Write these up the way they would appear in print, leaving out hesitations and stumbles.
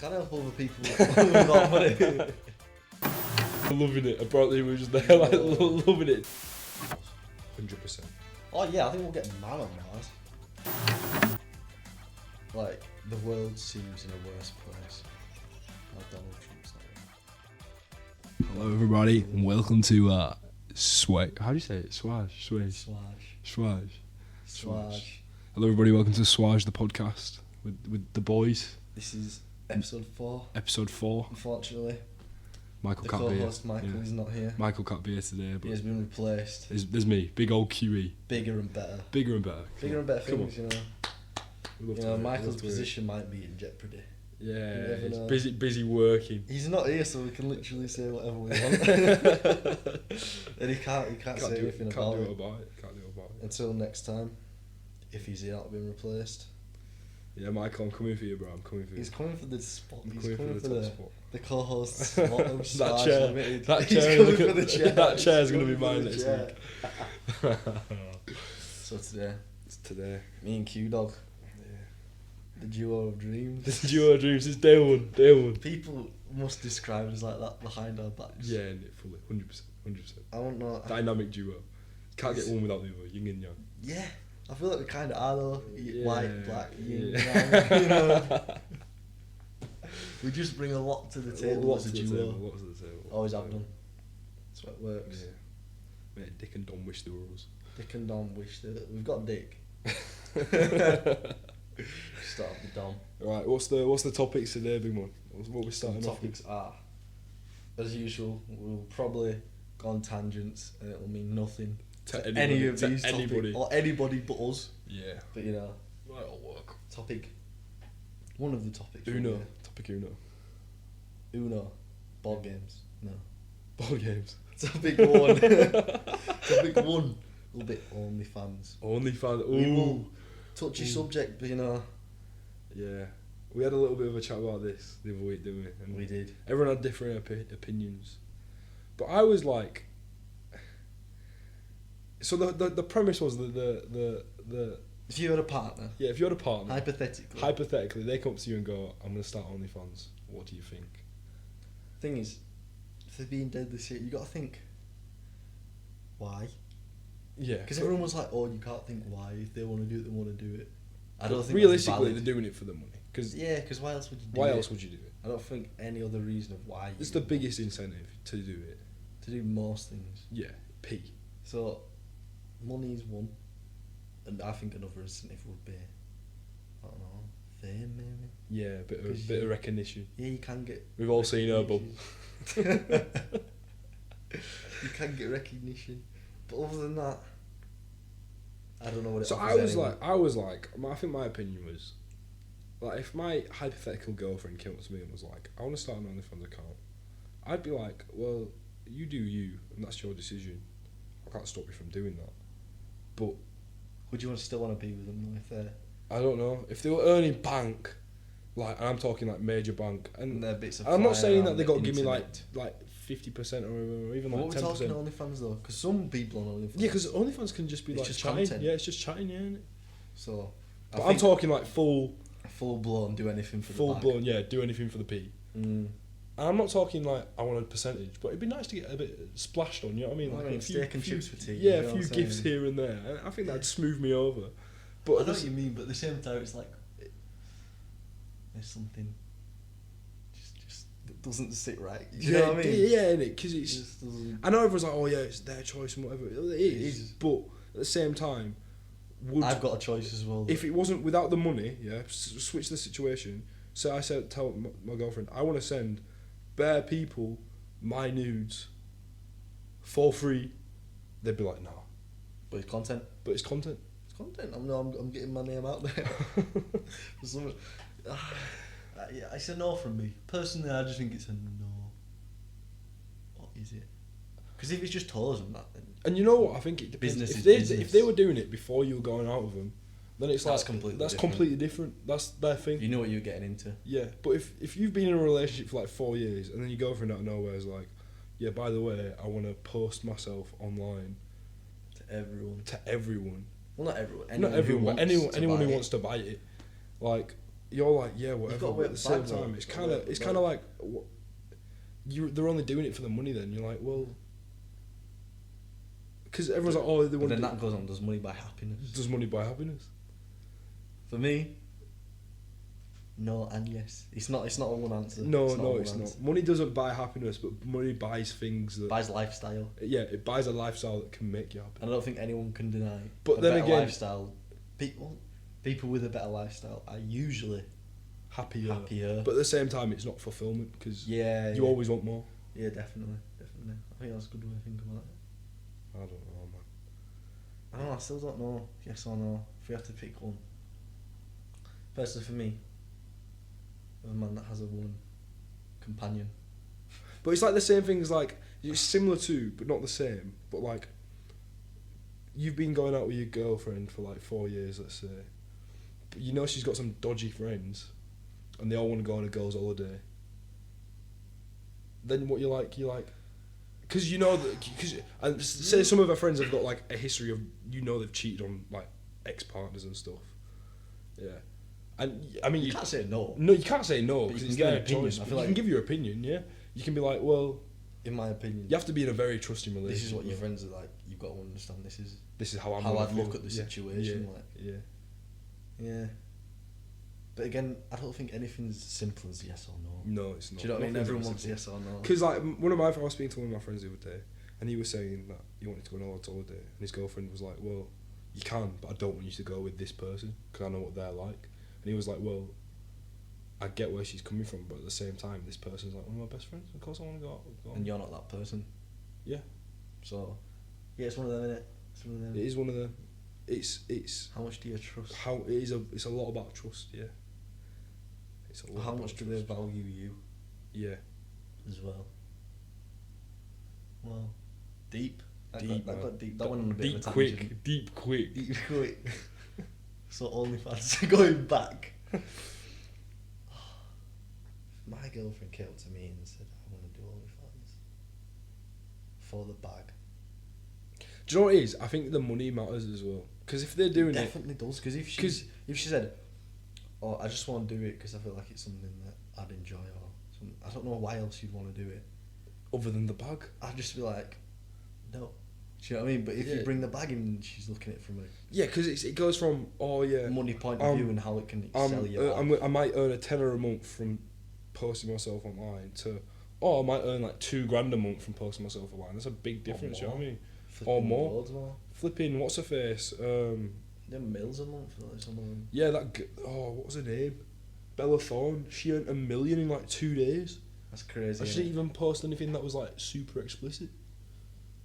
can help other people with our money. I'm loving it. Apparently we were just there like loving it. 100%. Oh yeah, I think we'll get man on Mars. Like, the world seems in a worse place. Donald Trump's not. Hello everybody and welcome to Sway. How do you say it? Swaj. Hello everybody, welcome to Swaj the podcast with the boys. This is episode 4. Episode 4. Unfortunately. Michael The can't be here. co-host Michael is not here. Michael can't be here today, but He has been replaced. there's me, big old QE. Bigger and better. Bigger and better. Bigger and better things, you know. We'd love You to know, hear it, Michael's love to hear it. position might be in jeopardy. Yeah, never he's know. busy working. He's not here, so we can literally say whatever we want. And he can't say anything about it. Can't do it about it. Until next time, if he's not been replaced. Yeah, Michael, I'm coming for you, bro. I'm coming for you. He's coming for the spot. I'm He's coming for top the spot. co-host spot of That Stars chair. Limited. That He's chair. coming for the chair. That chair's He's gonna be coming mine for next the week. chair. So today, It's today. me and Q-Dog, the duo of dreams. This duo of dreams is day one. People must describe us like that behind our backs. Yeah, fully, 100%. I don't know. Dynamic duo. Can't get one without the other. Yin and yang. Yeah, I feel like we kind of are though. Yeah, White, black, yin, yeah. yang, you know. We just bring a lot to the table Lots as a to the duo. table. Lots to the table. Always have done. That's what works. Yeah. Mate, Dick and Dom wish they were us. Dick and Dom wish that we've got Dick. Start with the Dom. Right, what's the topics today, big man? What we Some starting off with? topics are, as usual, we'll probably go on tangents and it'll mean nothing To any of to these anybody. topics or anybody but us. Yeah. But you know, Right, it'll work. topic. One of the topics. Uno. Topic Uno. Uno. Ball games. No. Ball games. Topic 1. Topic 1. A little bit OnlyFans. OnlyFans. We Ooh. will touchy subject, but you know. Yeah. We had a little bit of a chat about this the other week, didn't we? And We did. everyone had different opinions. But I was like... So the premise was that the If you had a partner, yeah, if you had a partner, hypothetically, they come up to you and go, I'm going to start OnlyFans. What do you think? thing is, if they're being dead this year, you got to think, why? Yeah. Because everyone was like, oh, you can't think why. If they want to do it, they want to do it. I don't think realistically that's they're doing it for the money. Cause yeah, because why else would you do it? why else would you do it? I don't think any other reason of why. It's the biggest incentive to do it. To do most things. Yeah. P. So, money is one. And I think another incentive would be, I don't know, fame maybe? Yeah, a bit of recognition. Yeah, you can get... We've all seen her bum. You can get recognition. But other than that, I don't know what it So offers anyone. I think my opinion was, like, if my hypothetical girlfriend came up to me and was like, I want to start an OnlyFans account, I'd be like, well, you do you, and that's your decision. I can't stop you from doing that. But Would you still want to be with them though if they're... I don't know, if they were earning bank, like, and I'm talking like major bank, and their bits of I'm not flying saying that around they the got to give me internet? like 50% or even What like are we talking 10%. OnlyFans though? Because some people on OnlyFans... Yeah, because OnlyFans can just be It's like just chatting. content. Yeah, it's just chatting, yeah. Innit? So... But I'm talking like full blown do anything for the bag. blown, yeah, do anything for the P. Mm. And I'm not talking like I want a percentage, but it'd be nice to get a bit splashed on, you know what I mean? Like a few, steak and chips for tea. yeah, you a know few what I'm gifts saying? here and there. And I think that'd smooth me over. I But know what you mean, but at the same time it's like... There's something... Just that doesn't sit right. You know what I mean? Yeah, innit? Because It it's... just doesn't... I know everyone's like, oh yeah, it's their choice and whatever. It is. But at the same time, I've got a choice as well. if it wasn't without the money, yeah, switch the situation. So I tell my girlfriend, I want to send bare people my nudes for free. They'd be like, nah. But it's content. But it's content. It's content. I'm getting my name out there. For some, yeah, it's a no from me. Personally, I just think it's a no. What is it? Because if it's just tours and that, then And you know what? I think it depends. Business is If business. they were doing it before you were going out with them, then it's That's like completely that's different. completely different. That's their thing. you know what you're getting into. Yeah, but if you've been in a relationship for like 4 years and then your girlfriend out of nowhere is like, yeah, by the way, I want to post myself online To everyone. to everyone. Well, not everyone. Not everyone, but anyone who buy wants to buy it. Like, you're like, yeah, whatever. gotta But weigh at the up same bags, though. time, it's Gotta kind weigh of up it's the kind of like they're only doing it for the money. Then you're like, well, because everyone's like, oh, they But want. then that goes on. Does money buy happiness? Does money buy happiness? For me, no and yes. It's not a one answer. No, it's it's not. Money doesn't buy happiness, but money buys things that Buys lifestyle. Yeah, it buys a lifestyle that can make you happy. And I don't think anyone can deny. But a then better again, lifestyle. People with a better lifestyle are usually happier. happier. But at the same time, it's not fulfillment because you always want more. Yeah, definitely. I think that's a good way to think about it. I don't know, man. I don't know. I still don't know. Yes or no. If we have to pick one. Personally, for me, a man that has a woman companion. But it's like the same thing as like it's similar to, but not the same. But like, you've been going out with your girlfriend for like 4 years, let's say. But you know she's got some dodgy friends, and they all want to go on a girls' holiday. Then what you're like, because you know that, and say some of her friends have got like a history of, you know, they've cheated on like ex-partners and stuff. Yeah. And I mean, You can't say no. No, you can't say no But because you it's can give their an opinion. choice. I But feel you like- can give your opinion, yeah. You can be like, well, In my opinion, you have to be in a very trusting relationship. this is what your though. friends are like. You've got to understand this is How how gonna I'd feel. look at the Yeah, situation. Yeah. Like, Yeah. yeah. But again, I don't think anything's simple as yes or no. No, it's not. Do you know what I mean? Nothing's Everyone ever wants simple. yes or no. Because like I was speaking to one of my friends the other day, and he was saying that he wanted to go on a holiday, and his girlfriend was like, "Well, you can, but I don't want you to go with this person because I know what they're like." And he was like, "Well, I get where she's coming from, but at the same time, this person's like one of my best friends. Of course, I want to go out." And you're not that person. Yeah. So, yeah, it's one of them, innit? It's one of them. It is one of them. It's How much do you trust? how it is it's a lot about trust. Yeah. It's a lot. How about much do they trust. value you Yeah. as well? Well, deep. That Deep, got man. deep. That went on a bit Deep of a quick. tangent. Deep quick. Deep quick. So OnlyFans going back. My girlfriend came up to me and said, "I want to do OnlyFans for the bag." Do you know what it is? I think the money matters as well. Because if they're doing it, Definitely does. Because if she said, "Oh, I just want to do it because I feel like it's something that I'd enjoy," or something, I don't know why else you'd want to do it. other than the bag, I'd just be like, "No." Do you know what I mean? But if you Yeah. bring the bag in, she's looking at it from a yeah, because it goes from money point of view and how it can sell you. I might earn a tenner a month from posting myself online to I might earn like $2,000 a month from posting myself online. That's a big difference. You know what I mean? Or more. Loads more. Flipping what's her face? They're mils a month or something. Yeah, what was her name? Bella Thorne. She earned $1 million in like 2 days. That's crazy. I Isn't didn't even post anything that was like super explicit.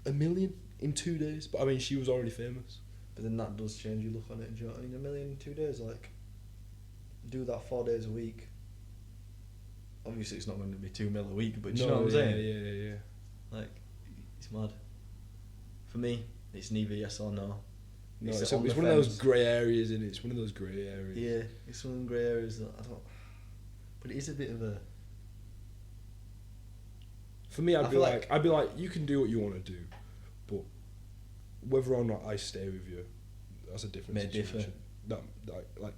$1 million in 2 days, but I mean she was already famous. But then that does change your look on it. Do you know what I mean? $1 million in 2 days, like, do that 4 days a week. Obviously, it's not going to be $2 million a week, but do you know what I'm saying? Yeah. Like, it's mad. For me, it's neither yes or no. No, It's it's on the one of those fence. grey areas, and it's one of those grey areas. Yeah, it's one of the grey areas that I don't. But it is a bit of a. For me, I I'd feel be like, you can do what you want to do, but whether or not I stay with you, that's a different May differ. situation. Like,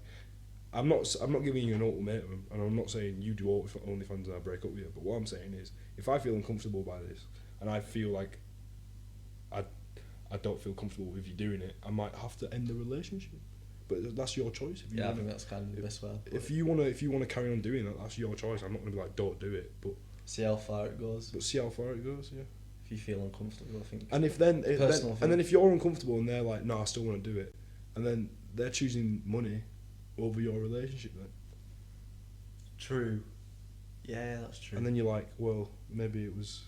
I'm not giving you an ultimatum, and I'm not saying you do OnlyFans and I break up with you. But what I'm saying is, if I feel uncomfortable by this, and I feel like I don't feel comfortable with you doing it, I might have to end the relationship. But that's your choice. If you Yeah, I wanna, think that's kind of the best way. if you wanna carry on doing that, that's your choice. I'm not gonna be like, don't do it, but See how far it goes. see how far it goes. Yeah. If you feel uncomfortable, I think. And if then Personal thing. and then if you're uncomfortable and they're like, no, I still want to do it, and then they're choosing money over your relationship, then True. Yeah, that's true. and then you're like, well, maybe it was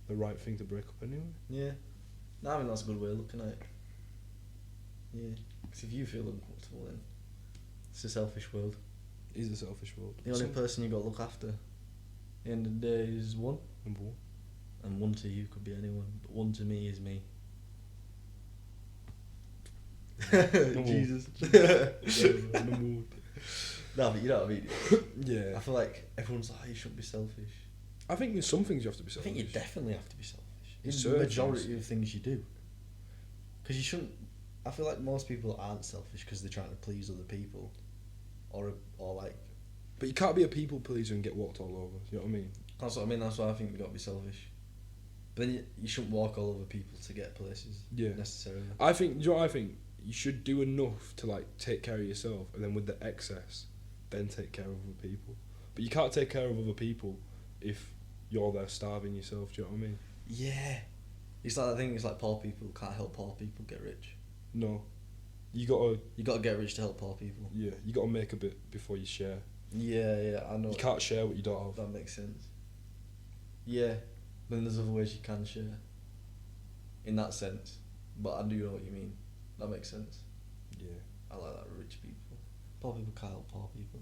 the right thing to break up anyway. Yeah. No, I mean, that's a good way of looking at it. Yeah. Because if you feel uncomfortable, then it's a selfish world. It is a selfish world. The only person you got to look after at the end of the day is one. Number one. And one to you could be anyone, but one to me is me. Jesus. Number one. No, but you know what I mean. Yeah. I feel like everyone's like, oh, you shouldn't be selfish. I think in some things you have to be I selfish. think you definitely have to be selfish. In the certain majority things. of things you do. Because you shouldn't. I feel like most people aren't selfish because they're trying to please other people, or like But you can't be a people pleaser and get walked all over. You know what I mean? That's what I mean. That's why I think you got to be selfish. But then you shouldn't walk all over people to get places. Yeah. Necessarily. I think. Do you know what I think? You should do enough to like take care of yourself, and then with the excess, then take care of other people. But you can't take care of other people if you're there starving yourself. Do you know what I mean? Yeah. It's like, I think it's like poor people can't help poor people get rich. No. You gotta get rich to help poor people. Yeah, you gotta make a bit before you share. Yeah, I know. You can't share what you don't have. That makes sense. Yeah, but then there's other ways you can share. In that sense, but I do know what you mean. That makes sense. Yeah. I like that, rich people. Poor people can't help poor people.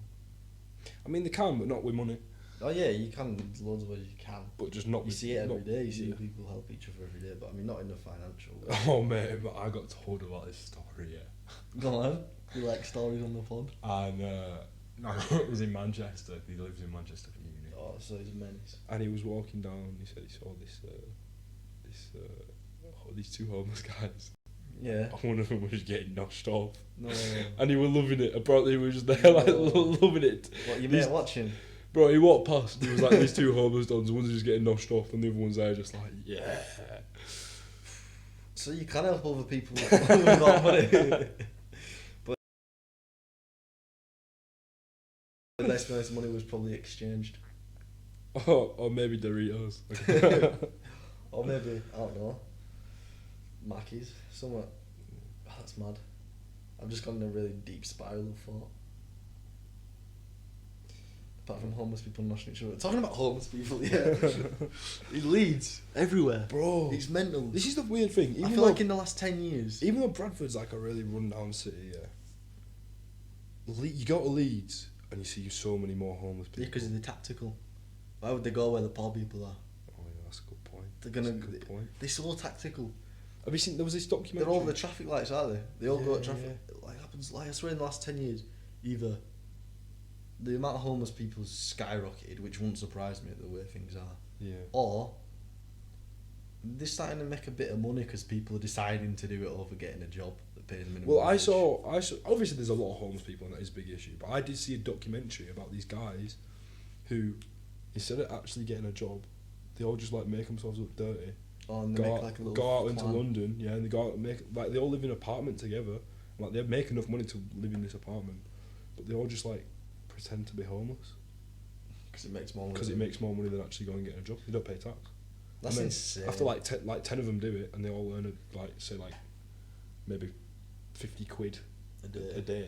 I mean, they can, but not with money. Oh yeah, you can. There's loads of ways you can. But just not. You see it every day. You see yeah. people help each other every day, but I mean, not in the financial way. Oh mate, but I got told about this story. Yeah. Go on. You like stories on the pod? And no, it was in Manchester. He lives in Manchester for uni. Oh, so he's a menace. And he was walking down. He said he saw these two homeless guys. Yeah. One of them was getting noshed off. No. And he was loving it. Apparently, he was just there like loving it. What, you mate watching? Bro, he walked past. He was like, these two homeless dons. One's just getting noshed off, and the other one's there just like, yeah. So you can help other people without money. But let's be honest, money was probably exchanged. Or maybe Doritos. Or maybe, I don't know, Mackies, somewhat. Oh, that's mad. I've just gone in a really deep spiral of thought. Apart from homeless people noshing each other. Talking about homeless people, yeah. It leads everywhere. Bro. It's mental. This is the weird thing. I feel like in the last 10 years. Even though Bradford's like a really run-down city, yeah. You go to Leeds and you see so many more homeless people. Yeah, because they're tactical. Why would they go where the poor people are? Oh yeah, that's a good point. That's a good point. They're so tactical. Have you seen, there was this documentary? They're all the traffic lights, aren't they? They all go at traffic. Yeah. Like happens, like I swear in the last 10 years, either the amount of homeless people skyrocketed, which won't surprise me the way things are. Yeah. Or they're starting to make a bit of money because people are deciding to do it over getting a job that pays minimum Well, wage. I saw. Obviously, there's a lot of homeless people, and that is a big issue. But I did see a documentary about these guys who, instead of actually getting a job, they all just like make themselves look dirty. Oh, and they make like a little go out into plan. London, yeah, and they go out and make like they all live in an apartment together. Like they make enough money to live in this apartment, but they all just like pretend to be homeless Because it makes more money. because it makes more money than actually going and getting a job. They don't pay tax. That's and then insane. After like 10 of them do it, and they all earn maybe 50 quid a day. a day.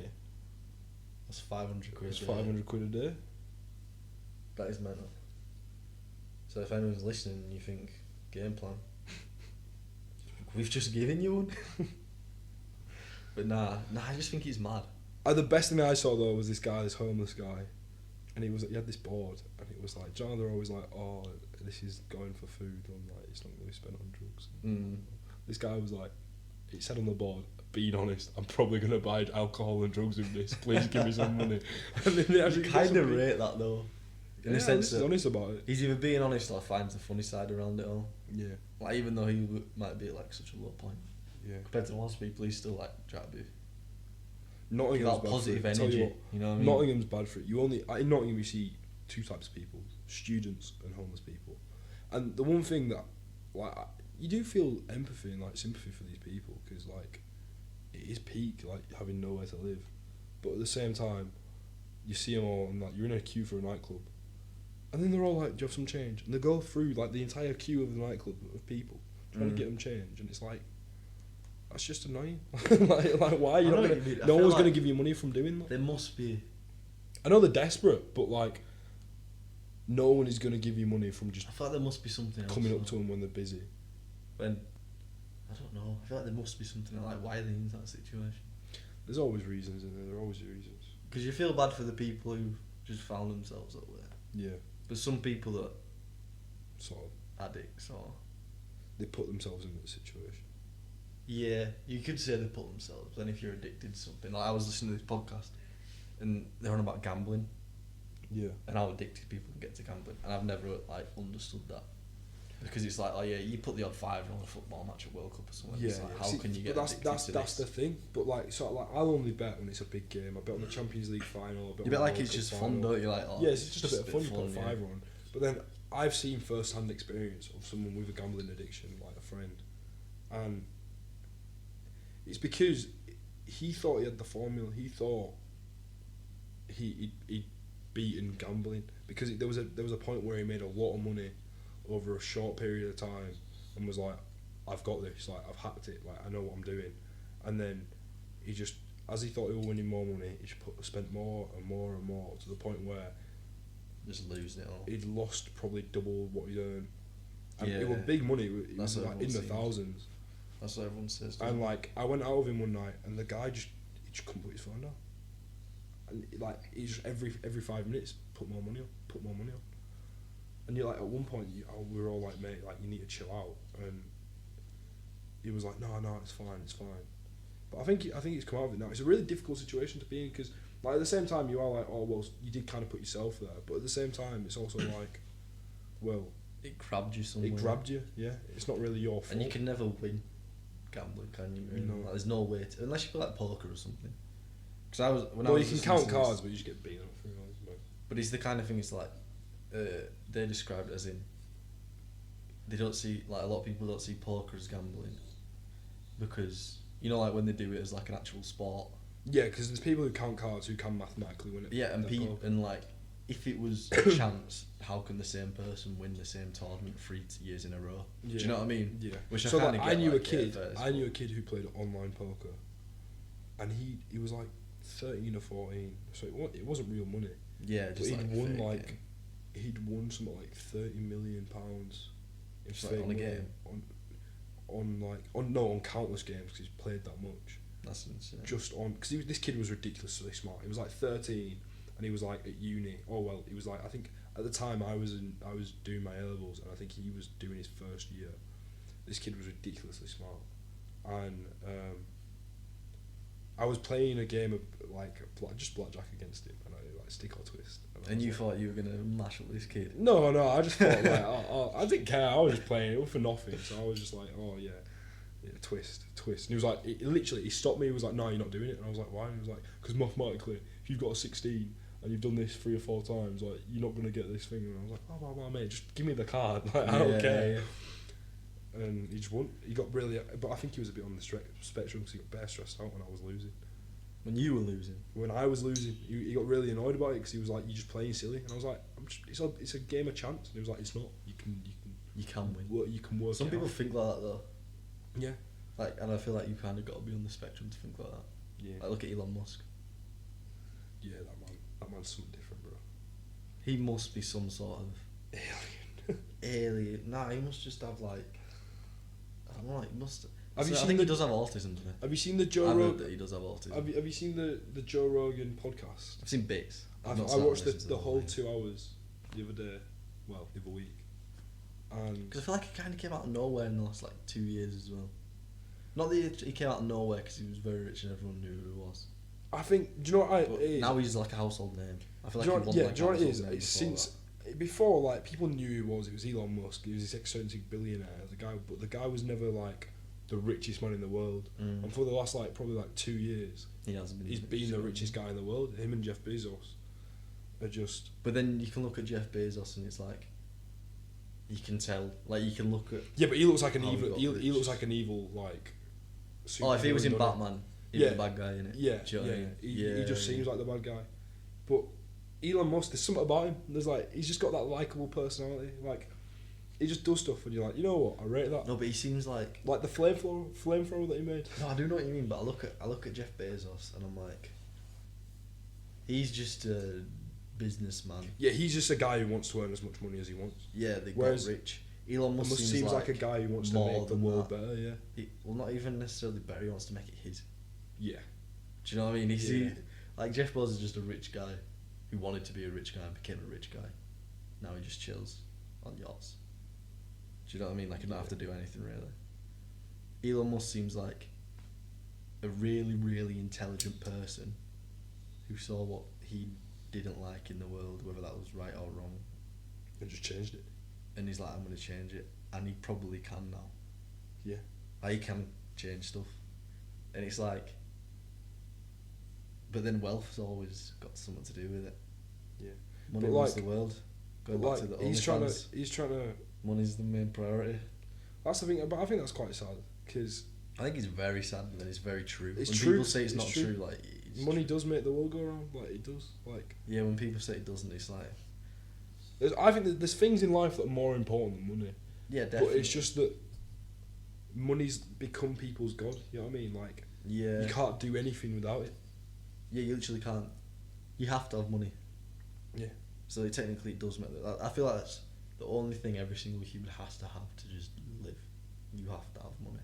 That's 500 quid. It's 500 quid a day. That is mental. So if anyone's listening and you think, game plan, we've just given you one. But nah, I just think it's mad. The best thing I saw though was this homeless guy, and he had this board, and it was like, John, they're always like, oh, this is going for food, and like, it's not going to be spent on drugs. This guy was like, it said on the board, being honest, I'm probably going to buy alcohol and drugs with this, please give me some money. And then they actually kind of rate that though. In the sense he's that honest about it. he's either being honest or finds the funny side around it all. Yeah. Like even though he might be at like such a low point. Yeah. Compared to most people, he's still like trying to be Nottingham's bad positive for it. energy. You know what I mean? Nottingham's bad for it. In Nottingham you see two types of people: students and homeless people. And the one thing that, like, you do feel empathy and like sympathy for these people because like it is peak, like having nowhere to live. But at the same time, you see them all and like you're in a queue for a nightclub, and then they're all like, "Do you have some change?" And they go through like the entire queue of the nightclub of people trying to get them change, and it's like, that's just annoying. like why? You're not gonna, no one's like gonna give you money from doing that. There must be. I know they're desperate, but like, no one is gonna give you money from just. I feel like there must be something else coming up to them when they're busy. When I don't know. I feel like there must be something like why they're in that situation. There's always reasons, and there are always reasons. Because you feel bad for the people who just found themselves that way. Yeah. But some people that sort of addicts or they put themselves in that situation. Yeah, you could say they put themselves. And if you're addicted to something, like I was listening to this podcast, and they're on about gambling. Yeah. And how addicted people can get to gambling, and I've never like understood that. Because it's like, oh yeah, you put the odd fiver on a football match at World Cup or something. Yeah, It's like, how can you get that's addicted to that's this? the thing. But like, sort of like, I'll only bet when it's a big game. I bet on the Champions League final. I bet You bet on the like World it's Cup just final. fun, don't you? Like, oh, Yeah, it's just a bit of fun. You put a yeah. fiver on. But then I've seen first-hand experience of someone with a gambling addiction, like a friend, and it's because he thought he had the formula. He thought he'd beaten gambling because there was a point where he made a lot of money over a short period of time and was like, I've got this, like I've hacked it, like I know what I'm doing, and then he just, as he thought he was winning more money, he just spent more and more and more to the point where just losing it all. he'd lost probably double what he'd earned. And Yeah. it was big money. It was That's like what in the everyone thousands. That's what everyone says. And like I went out with him one night, and the guy just couldn't put his phone down. And like he just every 5 minutes put more money on. And you're like, at one point we were all like, mate, like you need to chill out. And he was like, no, it's fine. But I think he's come out of it now. It's a really difficult situation to be in because like at the same time you are like, oh well, you did kind of put yourself there, but at the same time it's also like, well, it grabbed you somewhere. it grabbed you. Yeah, it's not really your fault. And you can never win gambling, can you? Really? No. Like, there's no way to, unless you play like poker or something. Because I was when I Well, was you can listening count to this- cards, but you just get beaten up for it. But it's the kind of thing. It's like they describe it as in they don't see, like a lot of people don't see poker as gambling because you know, like when they do it as like an actual sport. Yeah, because there's people who count cards who can mathematically win it. Yeah, and They're people poker. and like if it was a chance, how can the same person win the same tournament 3 years in a row? Yeah. Do you know what I mean? Yeah. Which So I like, kinda I get, knew like, a kid. fair, I knew a kid who played online poker, and he was like 13 or 14. So it wasn't real money. Yeah, But just he'd like won fake like game. he'd won something like £30 million in Just, like, fake on a money game? on countless games because he's played that much. That's insane. Just on because this kid was ridiculously smart. He was like 13 and he was like at uni. Oh well, he was like, I think at the time I was doing my A levels and I think he was doing his first year. This kid was ridiculously smart, and I was playing a game of like just blackjack against him, and I like stick or twist. And you like, thought you were gonna mash up this kid? No, I just thought like I didn't care. I was just playing it for nothing. So I was just like, oh yeah, twist. And he was like, he stopped me. He was like, no, you're not doing it. And I was like, why? And he was like, because mathematically, if you've got a 16 and you've done this 3 or 4 times, like you're not gonna get this thing. And I was like, oh mate, just give me the card. Like I don't care. Yeah. And he just won. He got really, but I think he was a bit on the spectrum because he got bare stressed out when I was losing. When you were losing? When I was losing, he got really annoyed about it because he was like, "You're just playing silly," and I was like, "It's a game of chance." And he was like, "It's not. You can win. You can work." Some it people out." think like that though. Yeah. Like, and I feel like you kind of got to be on the spectrum to think like that. Yeah. Like, look at Elon Musk. Yeah, that man's something different, bro. He must be some sort of alien. Nah, he must just have like, I don't know. He must. Have you I seen think the- he does have autism, doesn't he? Have you seen the Joe I've heard Rogan? that he does have autism. Have you seen the Joe Rogan podcast? I've seen bits. I I've not sat and watched listened to the whole thing. 2 hours the other day. Well, the other week. And Because I feel like he kind of came out of nowhere in the last like 2 years as well. Not that he came out of nowhere because he was very rich and everyone knew who he was. I think, do you know what But it is? now he's like a household name. I feel Do like you know, he won yeah, like do you know what it household is? name It's before since before, like people knew who he was. It was Elon Musk. He was this eccentric billionaire. But the guy was never like the richest man in the world. that. And for the last probably 2 years, He hasn't been. he's been the richest guy in the world. Him and Jeff Bezos are just. But then you can look at Jeff Bezos and it's like, you can tell. Like you can look at. Yeah, but he looks like an How he evil. got He rich. looks like an evil like. Oh, if he was in superhero, doesn't Batman, he'd Yeah. be the bad guy in it. Yeah, Do you know what I mean? He just seems like the bad guy. But Elon Musk, there's something about him. There's he's just got that likable personality. Like, he just does stuff, and you're like, you know what? I rate that. No, but he seems like. Like the flamethrower that he made. No, I do know what you mean, but I look at Jeff Bezos and I'm like, he's just a businessman. Yeah, he's just a guy who wants to earn as much money as he wants. Yeah, they Whereas got rich. Elon Musk Almost seems like a guy who wants to more make the than world that. better. Yeah. Well, not even necessarily better. He wants to make it his. Yeah. Do you know what I mean? Yeah. Like Jeff Bezos is just a rich guy who wanted to be a rich guy and became a rich guy. Now he just chills on yachts. Do you know what I mean? Like he don't have to do anything really. Elon Musk seems like a really, really intelligent person who saw what he didn't like in the world, whether that was right or wrong, And just changed it. and he's like, I'm going to change it. and he probably can now. Yeah. Like, he can change stuff, and it's like. But then wealth's always got something to do with it. Yeah. Money But rules like- the world. Going But back to like, the he's trying OnlyFans, to. money's the main priority. That's the thing, but I think that's quite sad because I think it's very sad, and it's very true. It's when true, people say it's it's not true. true, like it's money true. does make the world go round. Like it does. Like Yeah, when people say it doesn't, it's like I think that there's things in life that are more important than money. yeah, definitely. But it's just that money's become people's god. You know what I mean? Like yeah, you can't do anything without it. yeah, you literally can't. You have to have money. Yeah. So technically, it does matter. I feel like that's the only thing every single human has to have to just live. You have to have money.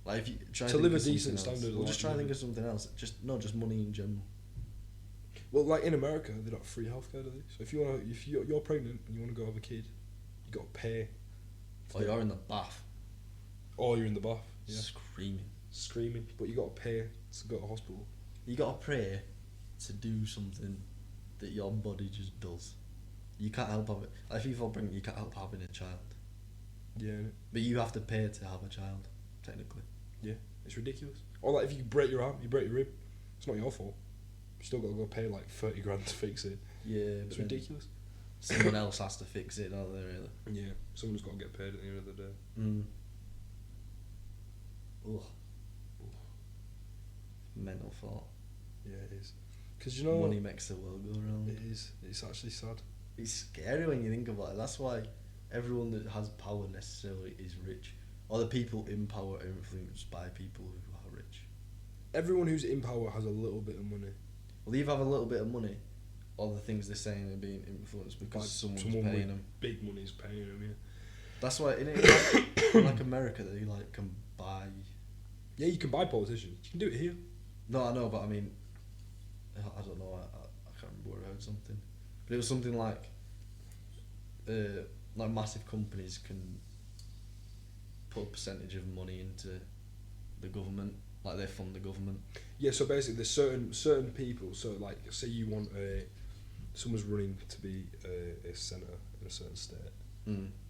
Like if you try To and live think a of decent something else, standard of or just life, try and maybe. think of something else. Just money in general. Well, like in America, they don't have free healthcare, do they? So if you're pregnant and you want to go have a kid, you got to pay. Or you're in the bath, Or you're in the bath, yeah, screaming. but you got to pay to go to hospital. You gotta pray to do something that your body just does. You can't help have it. Like if you fall pregnant, you can't help having a child. Yeah, innit? But you have to pay to have a child, technically. It's ridiculous. Or like if you break your arm, you break your rib, it's not your fault. You still got to go pay like 30 grand to fix it. Yeah, It's but ridiculous. someone else has to fix it, don't they? Really. Yeah, someone's got to get paid at the end of the day. Ugh. Mental thought. Yeah, it is. Because you know, Money makes the world go round. it is. It's actually sad. It's scary when you think about it. That's why everyone that has power necessarily is rich. Or the people in power are influenced by people who are rich. Everyone who's in power has a little bit of money. Well, they either have a little bit of money, or the things they're saying are being influenced because By someone's someone paying with them. Big money's paying them, yeah. That's why in like America they like can buy. Yeah, you can buy politicians. You can do it here. No, I know, but I mean, I don't know. I can't remember where I heard something, but it was something like massive companies can put a percentage of money into the government, like they fund the government. Yeah, so basically there's certain people, so like say you want someone's running to be a senator in a certain state.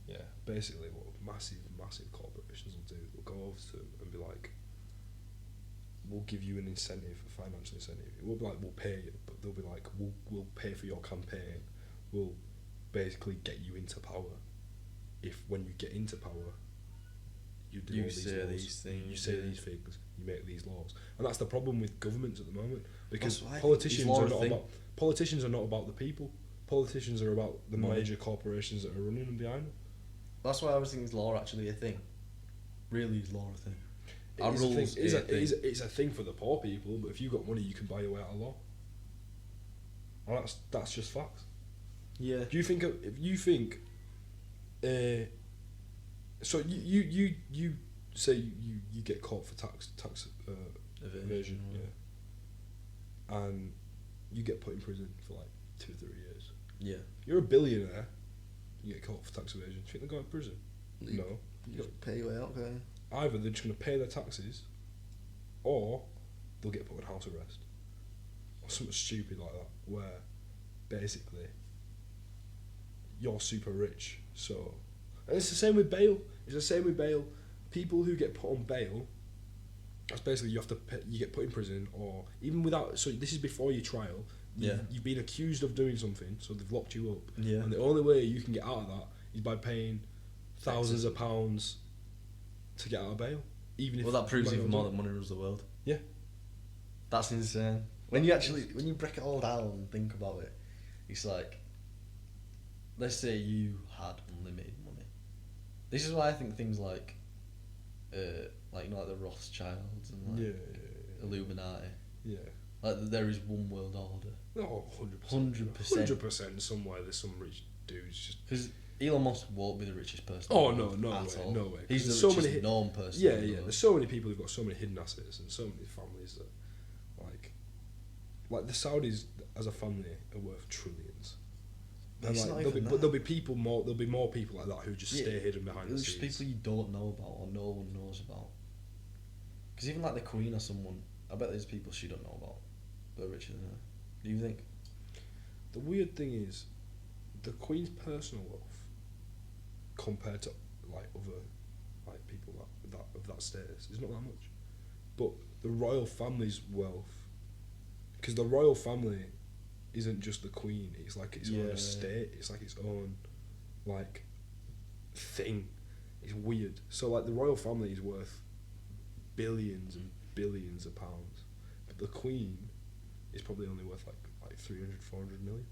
Yeah, basically what massive corporations will do, they'll go over to them and be like, we'll give you an incentive, a financial incentive. It will be like, we'll pay you, but they'll be like, we'll pay for your campaign, we'll basically get you into power. If when you get into power, you do You all these say laws, these things, you say yeah. these things, you make these laws, and that's the problem with governments at the moment, because That's why politicians it's law are a not thing. about the people. Politicians are about the Money. major corporations that are running them behind them. That's why I was thinking is law actually a thing. Really, is law a thing? Our It's a thing. rules It's are a, a thing. it's a thing for the poor people, but if you got money, you can buy your way out of law. And that's just facts. Yeah. Do you think if you think, so you say you get caught for tax evasion, yeah, and you get put in prison for like 2 or 3 years. Yeah. You're a billionaire. You get caught for tax evasion. Do you think they'll go to prison? No. You just pay your way out, okay? Either they're just going to pay their taxes, or they'll get put in house arrest, or something stupid like that, where basically you're super rich. So, and it's the same with bail. It's the same with bail. People who get put on bail, that's basically you have to pay, you get put in prison, or even without. So this is before your trial. Yeah. You've been accused of doing something, so they've locked you up. Yeah. And the only way you can get out of that is by paying thousands of pounds to get out of bail. Even if Well, that proves you might even not more do that money rules the world. Yeah. That's insane. When you break it all down and think about it, it's like, let's say you had unlimited money. This is why I think things like the Rothschilds and it. Illuminati, Yeah. like there is one world order. No, 100%. 100%. 100% somewhere there's some rich dudes just. Because Elon Musk won't be the richest person. Oh, in the no, world no at way, all. no way. He's the There's so richest many known person. Yeah, in the yeah. world. There's so many people who've got so many hidden assets and so many families that, like the Saudis as a family are worth trillions. But And it's like, not there'll be, even but that. there'll be more people like that who just stay hidden behind the There's just scenes. people you don't know about or no one knows about. Because even like the Queen or someone, I bet there's people she don't know about that are richer than her. Do you think? The weird thing is, the Queen's personal wealth compared to like other like people that of that status. It's not that much, but the royal family's wealth, because the royal family isn't just the Queen. It's like its own estate. It's like its own like thing. It's weird. So like the royal family is worth billions and billions of pounds, but the Queen is probably only worth like 300, 400 million.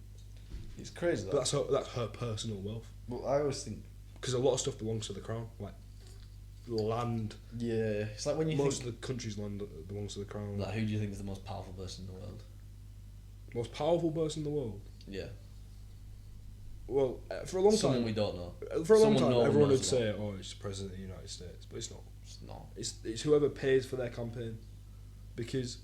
It's crazy. But that's her personal wealth. Well, I always think because a lot of stuff belongs to the crown, like land. Yeah, it's like when you most think of the country's land belongs to the crown. like, who do you think is the most powerful person in the world? Most powerful person in the world. Yeah. Well, for a long Someone time we don't know. For a long Someone time, no one everyone knows would say, "Oh, it's the president of the United States," but it's not. It's not. It's whoever pays for their campaign, because.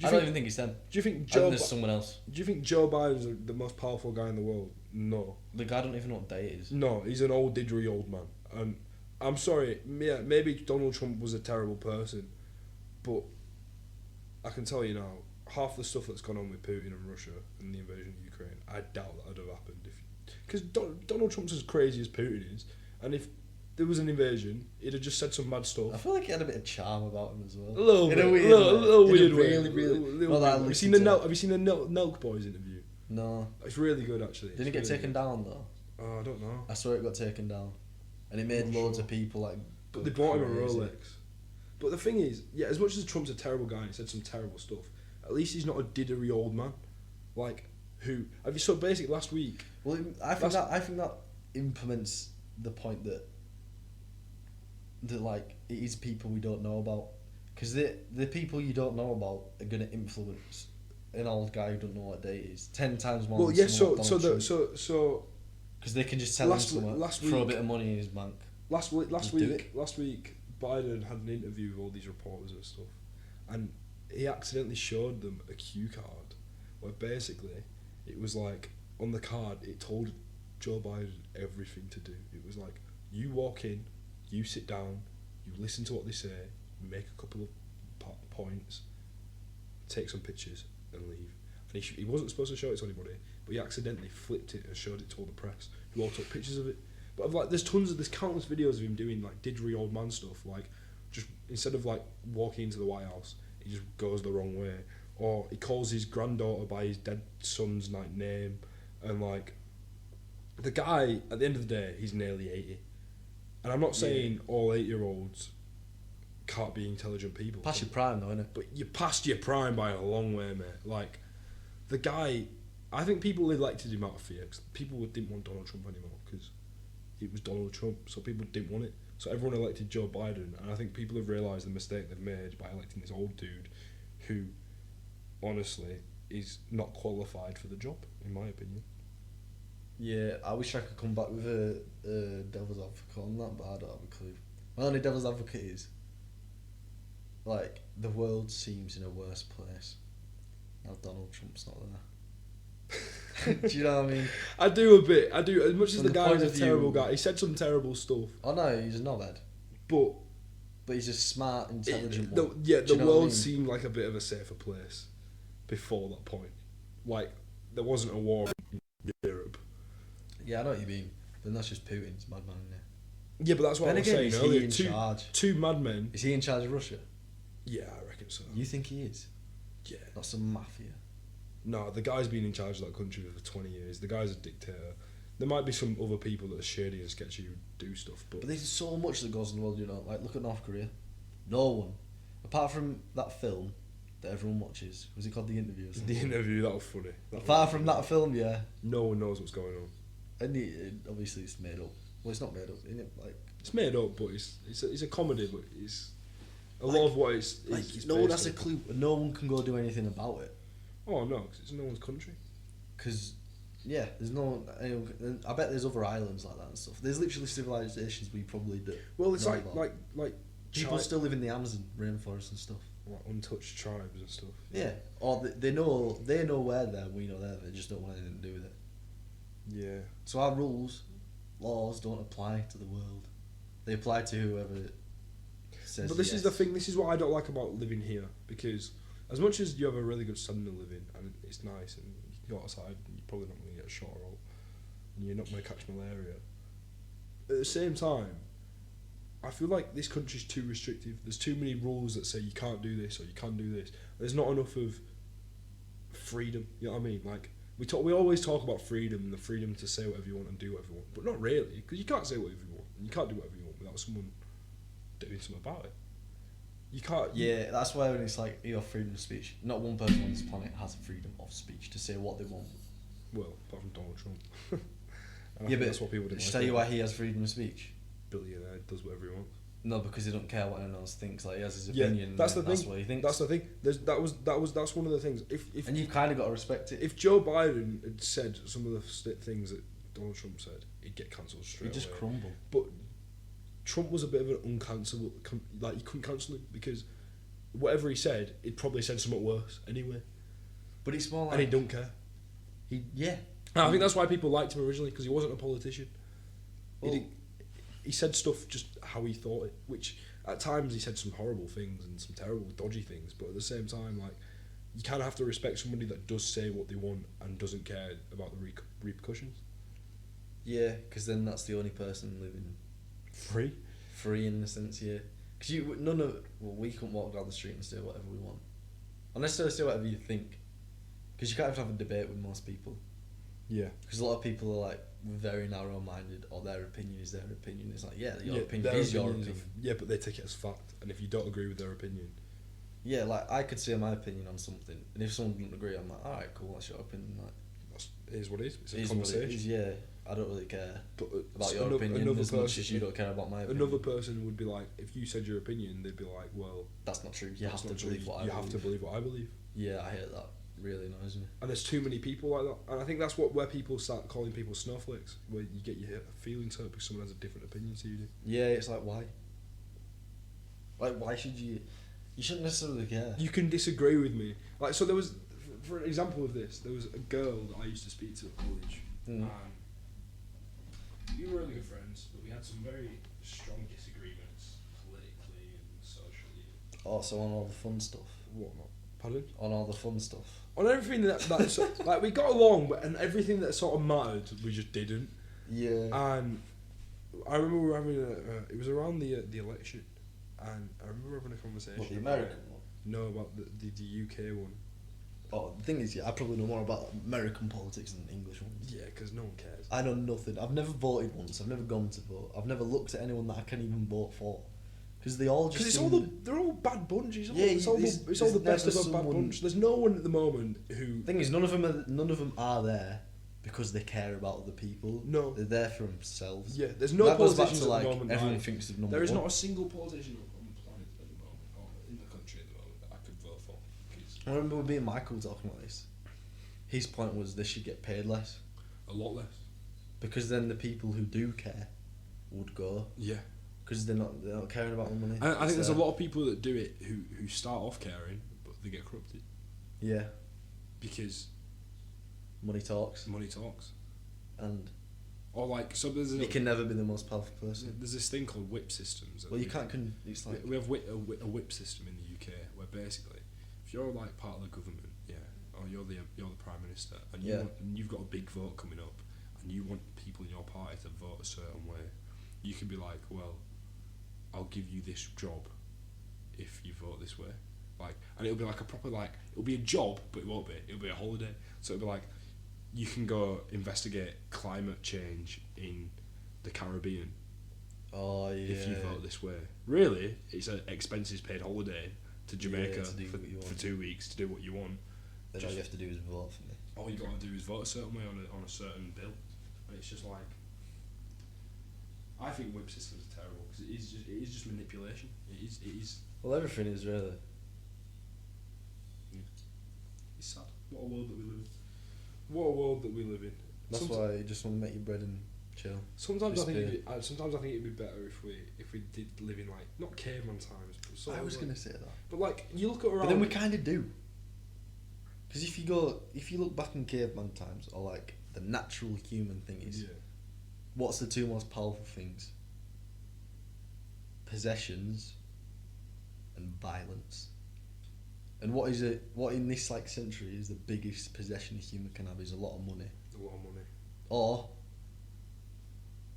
I don't even think it's them. Do you think I think there's someone else. Do you think Joe Biden's the most powerful guy in the world? No. The guy don't even know what day it is. No, he's an old didgery old man. And I'm sorry, yeah, maybe Donald Trump was a terrible person, but I can tell you now, half the stuff that's gone on with Putin and Russia and the invasion of Ukraine, I doubt that would have happened because Donald Trump's as crazy as Putin is, and if there was an invasion, he'd have just said some mad stuff. I feel like he had a bit of charm about him as well. A little in bit, a weird a little way. weird In a way. really. Have you seen the Nelk Boys interview? No. It's really good actually. Didn't it get taken down though? Oh, I don't know. I saw it got taken down, and it made loads of people like. But they bought him a Rolex. But the thing is, yeah, as much as Trump's a terrible guy and he said some terrible stuff, at least he's not a diddery old man, like who. Have you saw basically last week? Well, I think that implements the point that like it is people we don't know about, because the people you don't know about are going to influence an old guy who don't know what day it is 10 times more. Well, than yeah. someone like because they can just tell him someone, throw a bit of money in his bank. Last week, Biden had an interview with all these reporters and stuff, and he accidentally showed them a cue card, where basically it was like on the card it told Joe Biden everything to do. It was like, you walk in, you sit down, you listen to what they say, make a couple of points, take some pictures, and leave. And he wasn't supposed to show it to anybody, but he accidentally flipped it and showed it to all the press, who all took pictures of it. But there's countless videos of him doing like didgery old man stuff, like just instead of like walking into the White House, he just goes the wrong way, or he calls his granddaughter by his dead son's like name, and like the guy at the end of the day he's nearly 80, and I'm not saying all 8-year-olds can't be intelligent people. Past your prime though, innit? But you're past your prime by a long way, mate. Like the guy, I think people elected him out of fear because people didn't want Donald Trump anymore because it was Donald Trump, so people didn't want it. So everyone elected Joe Biden, and I think people have realised the mistake they've made by electing this old dude who, honestly, is not qualified for the job, in my opinion. Yeah, I wish I could come back with a devil's advocate on that, but I don't have a clue. My only devil's advocate is, like, the world seems in a worse place now Donald Trump's not there. Do you know what I mean? I do a bit. I do. As much as From the the guy point is a of view- terrible guy, he said some terrible stuff. Oh no, he's a knobhead. But But he's a smart, intelligent the one. Do you world know what I mean? seemed like a bit of a safer place before that point. Like there wasn't a war in Europe. Yeah, I know what you mean. But that's just Putin's madman, isn't it? Yeah, but that's what Then I was again, saying is earlier. he in charge? Two madmen. Is he in charge of Russia? Yeah, I reckon so. You think he is? Yeah. Not some mafia. No, the guy's been in charge of that country for 20 years. The guy's a dictator. There might be some other people that are shady and sketchy who do stuff, but But there's so much that goes in the world, you know. Like, look at North Korea. No one, apart from that film that everyone watches. Was it called The Interview or something? the interview, that was funny. Apart from that film, yeah. No one knows what's going on. And obviously it's made up. Well, it's not made up, isn't it? Like, It's made up, but it's a comedy, but it's a Like- lot of what it's no one based has a on. clue. No one can go do anything about it. Oh no, because it's no one's country. Because, yeah, there's no. And I bet there's other islands like that and stuff. There's literally civilizations we probably do. Well, it's know like about. like People still live in the Amazon rainforest and stuff. like untouched tribes and stuff. Yeah, or they know we're there. We know they're there. They just don't want anything to do with it. Yeah. So our laws don't apply to the world. They apply to whoever says. But this yes. is the thing. This is what I don't like about living here, because as much as you have a really good standard of living and it's nice and you can go outside and you're probably not going to get shot or all, and you're not going to catch malaria. At the same time, I feel like this country's too restrictive. There's too many rules that say you can't do this or you can't do this. There's not enough of freedom. You know what I mean? Like we always talk about freedom and the freedom to say whatever you want and do whatever you want, but not really, because you can't say whatever you want and you can't do whatever you want without someone doing something about it. You can't. Yeah, that's why when it's like your freedom of speech, not one person on this planet has freedom of speech to say what they want. Well, apart from Donald Trump. Yeah, but that's what people didn't just like tell you why he has freedom of speech. Billionaire does whatever he wants. No, because they don't care what anyone else thinks. Like he has his opinion. That's the that's thing. what he thinks. That's the thing. That's one of the things. If and you've kind of got to respect it. If Joe Biden had said some of the things that Donald Trump said, he'd get cancelled straight away. He'd just crumble. But Trump was a bit of an uncancelable. Like you couldn't cancel him because whatever he said, he'd probably said something worse anyway. But it's more like, and he don't care. Yeah. And I think that's why people liked him originally, because he wasn't a politician. Well, He said stuff just how he thought it, which at times he said some horrible things and some terrible, dodgy things, but at the same time, like, you kind of have to respect somebody that does say what they want and doesn't care about the repercussions. Yeah, because then that's the only person living free in the sense, yeah. Because we couldn't walk down the street and say whatever we want. Or necessarily say whatever you think. Because you can't have a debate with most people. Yeah. Because a lot of people are like very narrow-minded, or their opinion is their opinion. It's like, your opinion is your opinion. Yeah, but they take it as fact, and if you don't agree with their opinion... Yeah, like, I could say my opinion on something, and if someone doesn't agree, I'm like, alright, cool, that's your opinion. Like, it is what it is. It's a conversation. conversation. Yeah, I don't really care about your another opinion as much person, as you don't care about my opinion. Another person would be like, if you said your opinion, they'd be like, well... That's not true. You have to believe what I believe. You have to believe what I believe. Yeah, I hate that. Really annoys me. And there's too many people like that, and I think that's where people start calling people snowflakes, where you get your feelings hurt because someone has a different opinion to you do. Yeah, it's like, why? Like, why should you? You shouldn't necessarily care. You can disagree with me. Like, so there was, for an example of this, there was a girl that I used to speak to at college, and we were really good friends, but we had some very strong disagreements politically and socially. Also on all the fun stuff. Whatnot. Pardon? On all the fun stuff. On everything that like we got along, but and everything that sort of mattered, we just didn't. Yeah. And I remember we were having it was around the election, and I remember having a conversation. What, the American one? No, about the UK one. Oh, the thing is, I probably know more about American politics than English ones. Yeah, because no one cares. I know nothing. I've never voted once. I've never gone to vote. I've never looked at anyone that I can even vote for. Because they all just... Because they're all bad bunches. It's all the best of a bad bunch. There's no one at the moment who... Thing is, none of them are there because they care about other people. No. They're there for themselves. Yeah, there's no politicians at the moment. Everyone thinks of number There is one. not a single politician on the planet at the moment, or in the country at the moment, that I could vote for. I remember me and Michael talking about this. His point was they should get paid less. A lot less. Because then the people who do care would go. Yeah. Because they're not caring about the money. I think there's a lot of people that do it who start off caring, but they get corrupted. Yeah. Because money talks. Money talks. And or like so there's you can never be the most powerful person. There's this thing called whip systems. Well, you can't. It's like we have a whip system in the UK where basically, if you're like part of the government, or you're the prime minister, and you've got a big vote coming up, and you want people in your party to vote a certain way, you can be like, well, I'll give you this job if you vote this way. Like, and it'll be like a proper, like, it'll be a job, but it won't be. It'll be a holiday. So it'll be like, you can go investigate climate change in the Caribbean. Oh, yeah. If you vote this way. Really, it's an expenses paid holiday to Jamaica for 2 weeks to do what you want. Then all you have to do is vote for me. All you got to do is vote a certain way on a certain bill. And it's just like... I think whip systems are terrible because it is just manipulation. It is. Well, everything is really. Yeah. It's sad. What a world that we live in. What a world that we live in. That's why you just want to make your bread and chill. Sometimes I think it'd be better if we did live in like not caveman times. But I was gonna say that. But like you look around. But then we kind of do. Because if you look back in caveman times, or like the natural human thing is. Yeah. What's the two most powerful things? Possessions and violence. And what in this like century is the biggest possession a human can have is a lot of money. A lot of money. Or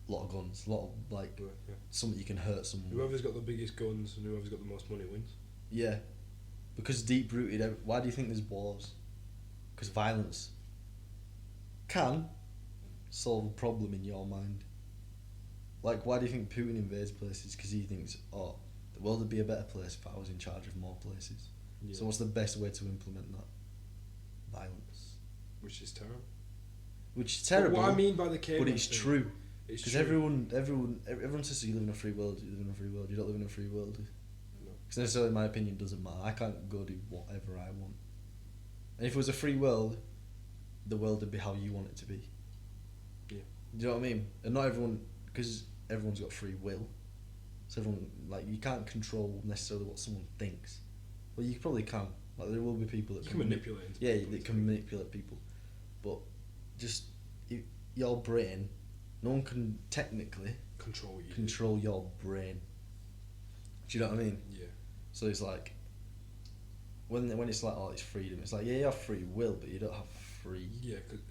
lot of guns, a lot of like Yeah. something you can hurt someone. Whoever's got the biggest guns and whoever's got the most money wins. Yeah, because deep rooted. Why do you think there's wars? Because violence can solve a problem in your mind. Like, why do you think Putin invades places? Because he thinks, oh, the world would be a better place if I was in charge of more places. Yeah. So what's the best way to implement that? Violence. Which is terrible. Which is terrible. But what I mean by the caveman but it's thing, true. it's Because true. everyone says you live in a free world. You live in a free world. You don't live in a free world. No. Because necessarily, my opinion doesn't matter. I can't go do whatever I want. And if it was a free world, the world would be how you want it to be. Yeah. Do you know what I mean? And not everyone, because everyone's got free will. So everyone, like, you can't control necessarily what someone thinks. Well, you probably can. Like, there will be people that You can manipulate. Yeah, that can manipulate people. But just your brain, no one can technically control your brain. Do you know what I mean? Yeah. So it's like, when it's like, oh, it's freedom, it's like, yeah, you have free will, but you don't have free Yeah, because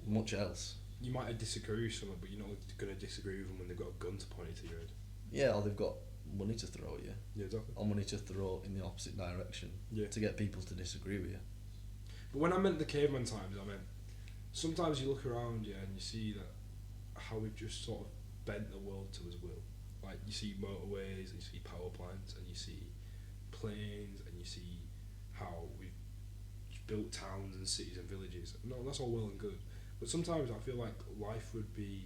much else. you might disagree with someone, but you're not going to disagree with them when they've got a gun to point it to your head. Yeah, or they've got money to throw at you. Yeah, exactly. Or money to throw in the opposite direction. Yeah. To get people to disagree with you. But when I meant the caveman times, I meant sometimes you look around, yeah, and you see that how we've just sort of bent the world to his will. Like, you see motorways, and you see power plants, and you see planes, and you see how we've built towns and cities and villages. No, that's all well and good. But sometimes I feel like life would be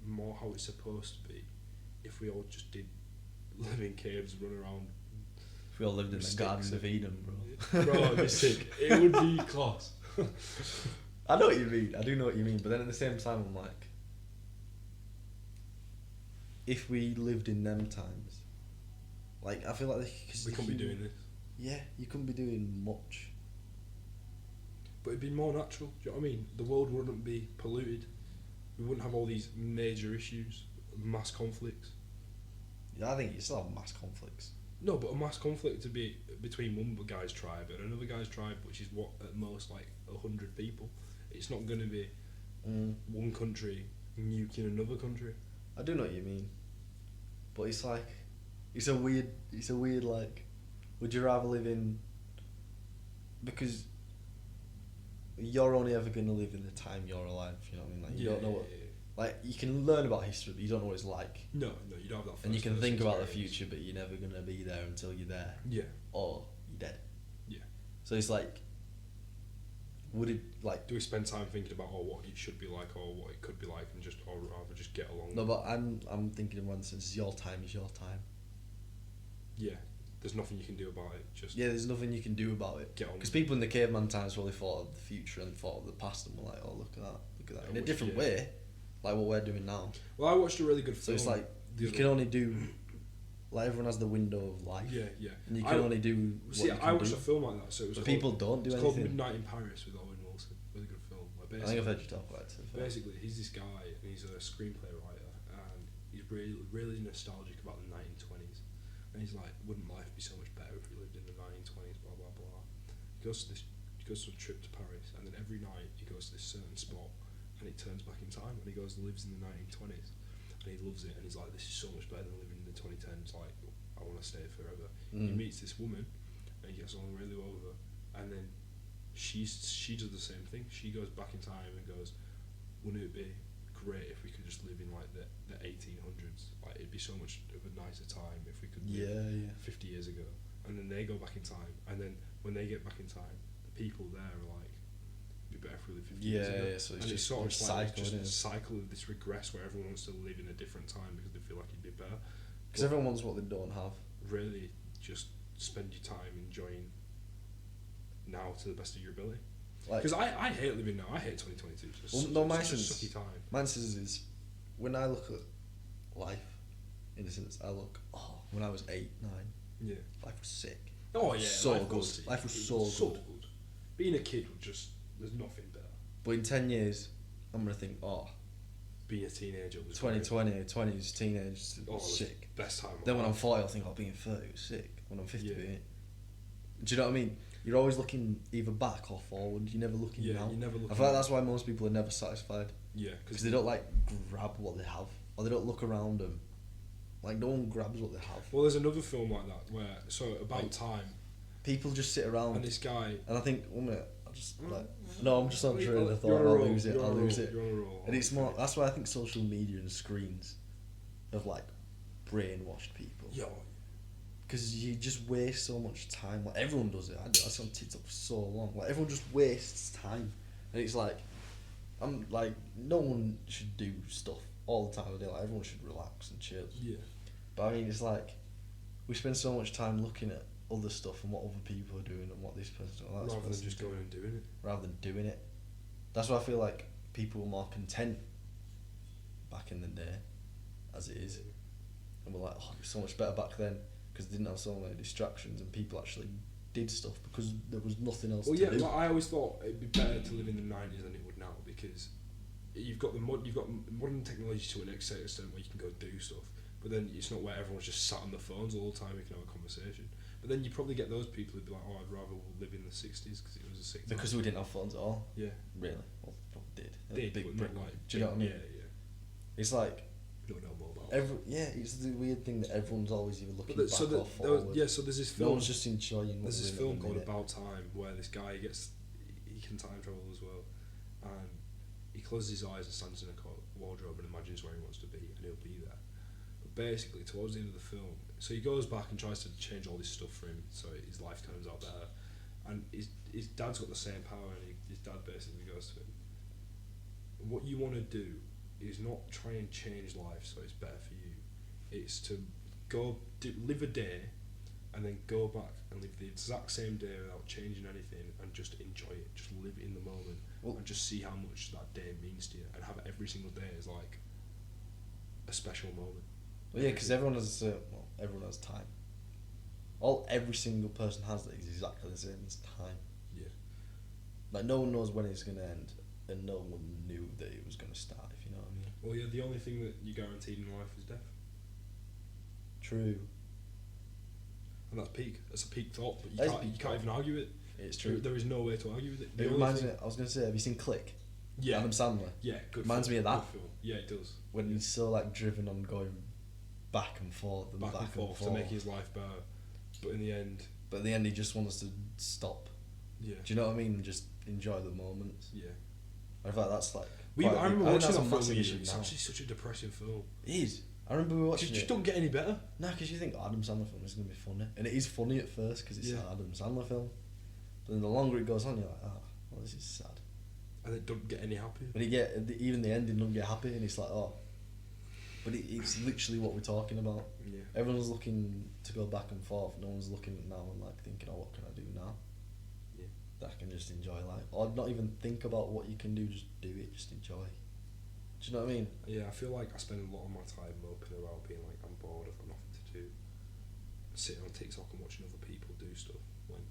more how it's supposed to be if we all just did live in caves, run around. If we all lived in the Sticks Gardens and- of Eden, bro. Bro, it'd be sick. It would be class. I know what you mean. I do know what you mean. But then at the same time, I'm like, if we lived in them times, like, I feel like We couldn't be doing this. Yeah, you couldn't be doing much. But it'd be more natural, do you know what I mean? The world wouldn't be polluted. We wouldn't have all these major issues, mass conflicts. Yeah, I think you still have mass conflicts. No, but a mass conflict to be between one guy's tribe and another guy's tribe, which is what, at most, like 100 people. It's not going to be one country nuking another country. I do know what you mean, but it's like, it's a weird like, would you rather live in, because you're only ever going to live in the time you're alive, you know what I mean? Like, you don't know what, like, you can learn about history, but you don't know what it's like. No, you don't have that. And you can think about the experience. future, but you're never going to be there until you're there. Yeah. Or you're dead. Yeah. So it's like, would it, like... Do we spend time thinking about what it should be like or what it could be like, and just, or rather just get along? No, but I'm thinking in one sense, your time is your time. Yeah. There's nothing you can do about it. Just Yeah, there's nothing you can do about it. get on. Because people in the caveman times probably thought of the future and thought of the past and were like, oh, look at that. I In a wish- different yeah. way, like what we're doing now. Well, I watched a really good So film. it's like, the you other- can only do, like, everyone has the window of life. Yeah, yeah. And you can only do what See, you can I watched do. a film like that, so it was But called, people don't do it's called anything. Midnight in Paris with Owen Wilson. Really good film. Like, I think I've heard you talk about it. basically, he's this guy and he's a screenplay writer, and he's really nostalgic about the 1920s. And he's like, wouldn't life be so much better if we lived in the 1920s? Blah blah blah. He goes to a trip to Paris, and then every night he goes to this certain spot, and it turns back in time, and he lives in the 1920s, and he loves it, and he's like, this is so much better than living in the 2010s. Like, I want to stay forever. He meets this woman, and he gets on really well with her, and then she does the same thing. She goes back in time and goes, wouldn't it be great if we could just live in like the 1800s? Like, it'd be so much of a nicer time if we could live 50 years ago. And then they go back in time, and then when they get back in time, the people there are like, it'd be better if we lived 50 years ago. Yeah, so it's and just sort of like recycled, just isn't a it? cycle of this regress where everyone wants to live in a different time because they feel like it'd be better. Because everyone wants what they don't have. Really, just spend your time enjoying now to the best of your ability. Like, Because I hate living now. I hate 2022. It's Well, such, no, my such a sense- sucky time. mine says is, when I look at life, in a sense, I look, oh, when I was 8, 9, Yeah. life was sick. Oh yeah. So life good. was Life was it so good. Being a kid was just, there's nothing better. But in 10 years, I'm going to think, oh, Being a teenager was 2020, 20s, teenage, Oh, it was sick. best time. of Then my when I'm life. 40, I'll think, oh, being 30 was sick. When I'm 50, Yeah. being... Do you know what I mean? You're always looking either back or forward. You're never looking Yeah, now. you never look. I feel like that's why most people are never satisfied. Yeah, because they don't like grab what they have, or they don't look around them. Like no one grabs what they have. Well, there's another film like that where About Like, Time, people just sit around, and this guy. and I think, oh mate, I just like no, I'm just on train of You're thought. on a I'll roll, lose it. you're on I'll a lose roll, it. you're on a roll. And it's more. That's why I think social media and screens have like brainwashed people. Yeah. Because you just waste so much time. Like everyone does it. I see on TikTok for so long. Like everyone just wastes time, and it's like, I'm like, no one should do stuff all the time of the day. Like everyone should relax and chill. Yeah. But I mean, it's like we spend so much time looking at other stuff and what other people are doing and what this person doing. Rather than just going and doing it. Rather than doing it. That's why I feel like people were more content back in the day, as it is, and we're like, oh, it was so much better back then. Because they didn't have so many distractions and people actually did stuff because there was nothing else to do. Like I always thought it'd be better to live in the 90s than it would now, because you've got modern technology to an extent where you can go do stuff, but then it's not where everyone's just sat on the phones all the time making a conversation. But then you probably get those people who'd be like, oh, I'd rather live in the 60s because it was a 60s. Because we didn't have phones at all. Yeah. Really? Well, probably did. Did, big but brick. not like. Do you know what I mean? Yeah. It's like. We don't know more about. It's the weird thing that everyone's always either looking back so or forward. so there's this film. No one's just enjoying. There's this film called About Time where this guy he can time travel as well, and he closes his eyes and stands in a wardrobe and imagines where he wants to be, and he'll be there. But basically, towards the end of the film, so he goes back and tries to change all this stuff for him, so his life turns out better. And his dad's got the same power, and his dad basically goes to him, what you want to do is not try and change life so it's better for you. It's to live a day and then go back and live the exact same day without changing anything and just enjoy it. Just live in the moment and just see how much that day means to you, and have every single day as like a special moment. Well, yeah, because everyone has time. Every single person has that is exactly the same as time. Yeah. Like no one knows when it's gonna end, and no one knew that it was gonna start. If you know what I mean. Well, yeah, the only thing that you're guaranteed in life is death. True. And that's peak. That's a peak thought, but you can't even argue it. It's true. There is no way to argue with it. It reminds me. I was gonna say, have you seen Click? Yeah. Adam Sandler. Yeah, good. Reminds me of that. Film. Yeah, it does. When he's so like driven on going back and forth and back and forth to make his life better, but in the end, he just wants to stop. Yeah. Do you know what I mean? And just enjoy the moments. Yeah. In fact, that's like. I remember watching that film. Issue It's now. actually such a depressing film. It is. I remember we watching it. Just don't get any better. No, because you think Adam Sandler film is going to be funny, and it is funny at first because it's an Adam Sandler film. But then the longer it goes on, you're like, oh, well, this is sad. And it don't get any happier. When even the ending doesn't get happy, and it's like, oh. But it's literally what we're talking about. Yeah. Everyone's looking to go back and forth. No one's looking at now and like thinking, oh, what can I do now? Yeah. That I can just enjoy life, or not even think about what you can do. Just do it. Just enjoy. Do you know what I mean? Yeah, I feel like I spend a lot of my time moping around, being like, I'm bored, I've got nothing to do, sitting on TikTok and watching other people do stuff. When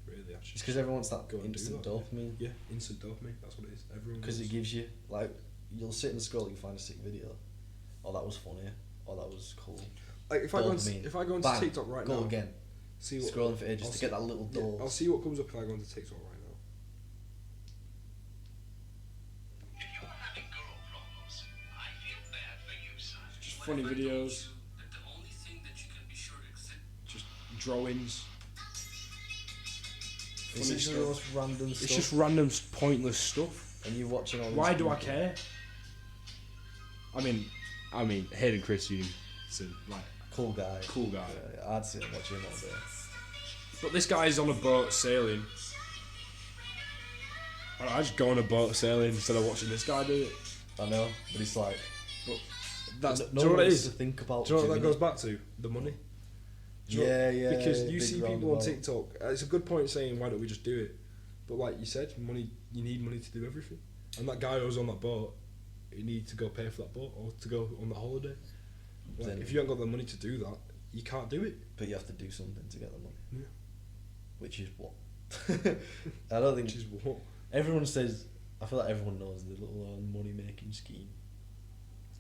really, I should. It's because everyone's that go instant dopamine. Yeah, instant dopamine. That's what it is. Everyone. Because it gives you like, you'll sit and scroll, you find a sick video. Oh, that was funny. Oh, that was cool. Like if I go into TikTok right now, go again. See what, scrolling for ages to get that little dose. Yeah, I'll see what comes up if I go into TikTok right now. Funny videos, just drawings. It's just the most random stuff. It's just random pointless stuff. And you're watching all this. Why do I care? I mean, Hayden Christensen, like cool guy. Yeah, I'd sit and watch him all day. But this guy's on a boat sailing. And I just go on a boat sailing instead of watching this guy do it. I know, but it's like. That's no do you know what it is? To think about. Do you know what that goes back to? The money. Yeah. Because you see people on TikTok. It's a good point saying why don't we just do it, but like you said, money. You need money to do everything. And that guy who was on that boat, he needed to go pay for that boat or to go on that holiday. Like, if you haven't got the money to do that, you can't do it. But you have to do something to get the money. Yeah. Which is what? I don't think. Which is what? Everyone says. I feel like everyone knows the little money making scheme.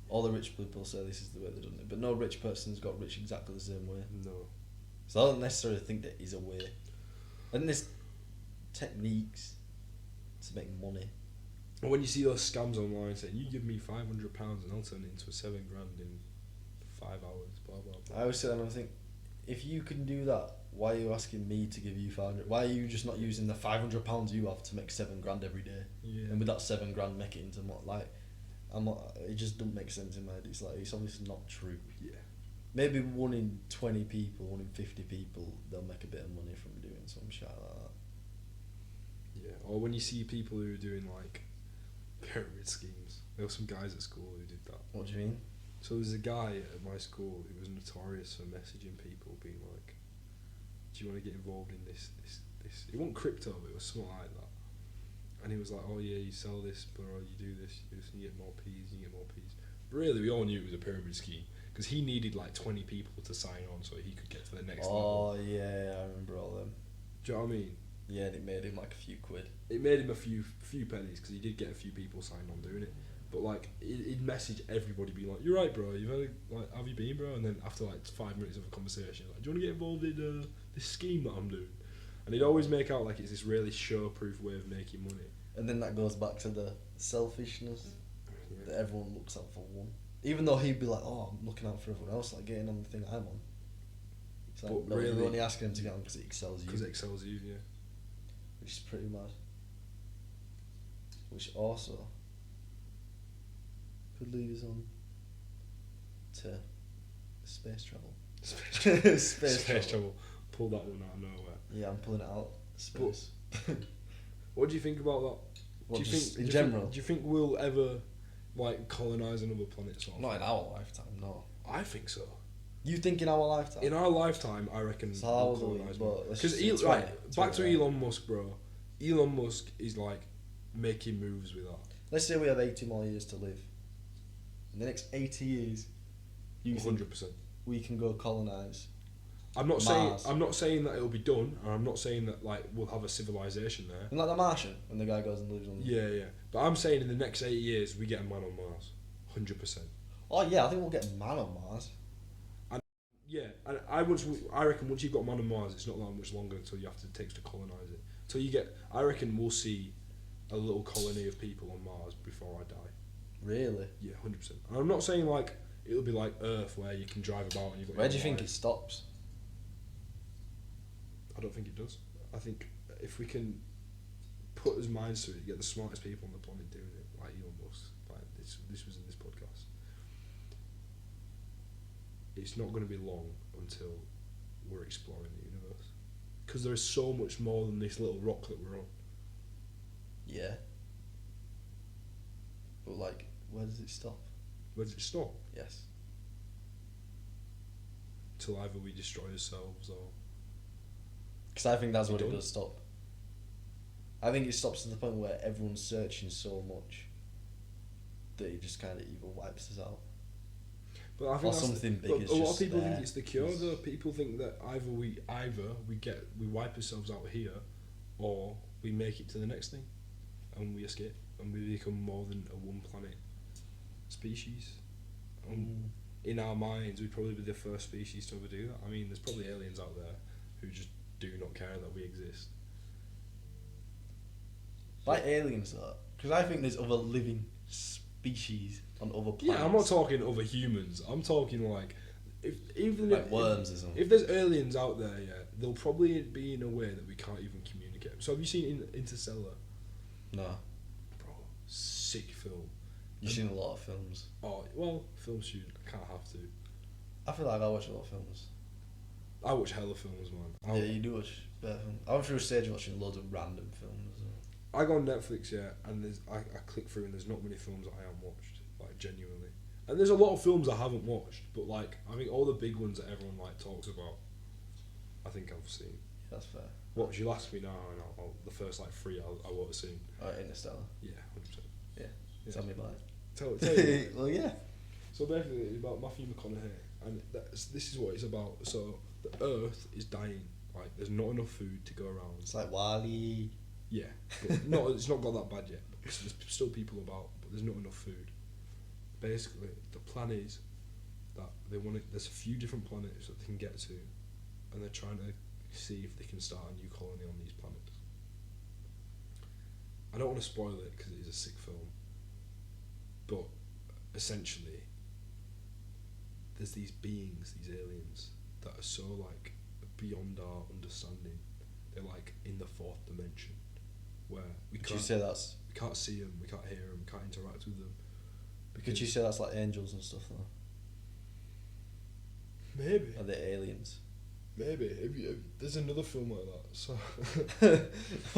All the rich people say this is the way they've done it, but no rich person's got rich exactly the same way. No. So I don't necessarily think there is a way. And there's techniques to make money. Or when you see those scams online saying, you give me £500 and I'll turn it into $7,000 in 5 hours, blah, blah, blah. I always say that and I think, if you can do that, why are you asking me to give you 500? Why are you just not using the £500 you have to make $7,000 every day? Yeah. And with that $7,000 make it into more, like, it just doesn't make sense in my head. It's like, it's obviously not true. Yeah. Maybe 1 in 20 people, 1 in 50 people, they'll make a bit of money from doing some shit like that. Yeah. Or when you see people who are doing like pyramid schemes. There were some guys at school who did that. What do you mean? So there's a guy at my school who was notorious for messaging people, being like, "Do you want to get involved in this?" It wasn't crypto, but it was something like that. And he was like, "Oh yeah, you sell this, bro. You do this, and you get more P's, you get more P's." But really, we all knew it was a pyramid scheme because he needed like 20 people to sign on so he could get to the next level. Oh yeah, I remember all them. Do you know what I mean? Yeah, and it made him like a few quid. It made him a few pennies because he did get a few people signed on doing it. But like, he'd message everybody, being like, "You're right, bro. You've had like, have you been, bro?" And then after like 5 minutes of a conversation, like, "Do you want to get involved in this scheme that I'm doing?" And he'd always make out like it's this really show-proof way of making money. And then that goes back to the selfishness Yeah. that everyone looks out for one. Even though he'd be like, "Oh, I'm looking out for everyone else, like getting on the thing I'm on." It's like, But no, really, you're only asking him to get on because it excels you. Because it excels you, yeah. Which is pretty mad. Which also could lead us on to space travel. Space travel. Pull that one out of nowhere. Yeah, I'm pulling it out. Space. What do you think about that? What, do you just think, in general? Do you think we'll ever like colonize another planet? Sort of? Not in our lifetime, no. I think so. You think in our lifetime? In our lifetime, I reckon So how we'll old are we? colonize But let's because just say 20, back to 20, Elon Musk, bro. Elon Musk is like making moves with that. Let's say we have 80 more years to live. In the next 80 years, you think 100%. we can go colonise I'm not Mars? saying that it'll be done, and I'm not saying that like we'll have a civilization there. And like the Martian, when the guy goes and lives on the... Yeah. But I'm saying in the next 8 years we get a man on Mars, 100%. Oh yeah, I think we'll get man on Mars. Yeah, and I reckon once you've got man on Mars, it's not that much longer until you have to take to colonise it. Until you get, I reckon we'll see a little colony of people on Mars before I die. Really? Yeah, 100%. And I'm not saying like it'll be like Earth where you can drive about and you've got. Where do you think it stops? I don't think it does. I think if we can put his minds to it, get the smartest people on the planet doing it, like Elon Musk, like this was in this podcast. It's not going to be long until we're exploring the universe, because there is so much more than this little rock that we're on. Yeah. But like, where does it stop? Where does it stop? Yes. Till either we destroy ourselves or. Because I think that's You what it don't? does stop. I think it stops to the point where everyone's searching so much that it just kind of even wipes us out. But I think Or that's something big but is a lot just of people there. think it's the cure. Though people think that either we wipe ourselves out here, or we make it to the next thing, and we escape, and we become more than a one planet species. In our minds, we'd probably be the first species to ever do that. I mean, there's probably aliens out there who just do not care that we exist. By aliens though, because I think there's other living species on other planets. Yeah, I'm not talking other humans. I'm talking like like worms or something. If there's aliens out there, yeah, they'll probably be in a way that we can't even communicate. So have you seen Interstellar? No. Bro, sick film. You've seen a lot of films. Oh well, film student. I can't have to. I feel like I watch a lot of films. I watch hella films, man. Yeah, you do watch better films. I went through a stage watching loads of random films as well. I go on Netflix, yeah, and I click through and there's not many films that I haven't watched, like genuinely. And there's a lot of films I haven't watched, but like I think all the big ones that everyone like talks about, I think I've seen. Yeah, that's fair. What you'll ask me now, and the first like three I won't have seen. Interstellar. Yeah, 100%. Yeah. Tell me about it. Tell you. Well, yeah. So basically, it's about Matthew McConaughey, and this is what it's about. So the Earth is dying. Like there's not enough food to go around. It's like Wall-E. Yeah, but it's not got that bad yet. Because there's still people about, but there's not enough food. Basically, the plan is that they want to. There's a few different planets that they can get to, and they're trying to see if they can start a new colony on these planets. I don't want to spoil it because it is a sick film, but essentially, there's these beings, these aliens, that are so like beyond our understanding. They're like in the fourth dimension, where we Could you say that's? we can't see them, we can't hear them, we can't interact with them. Could you say that's like angels and stuff though? Maybe. Are they aliens? Maybe. There's another film like that. So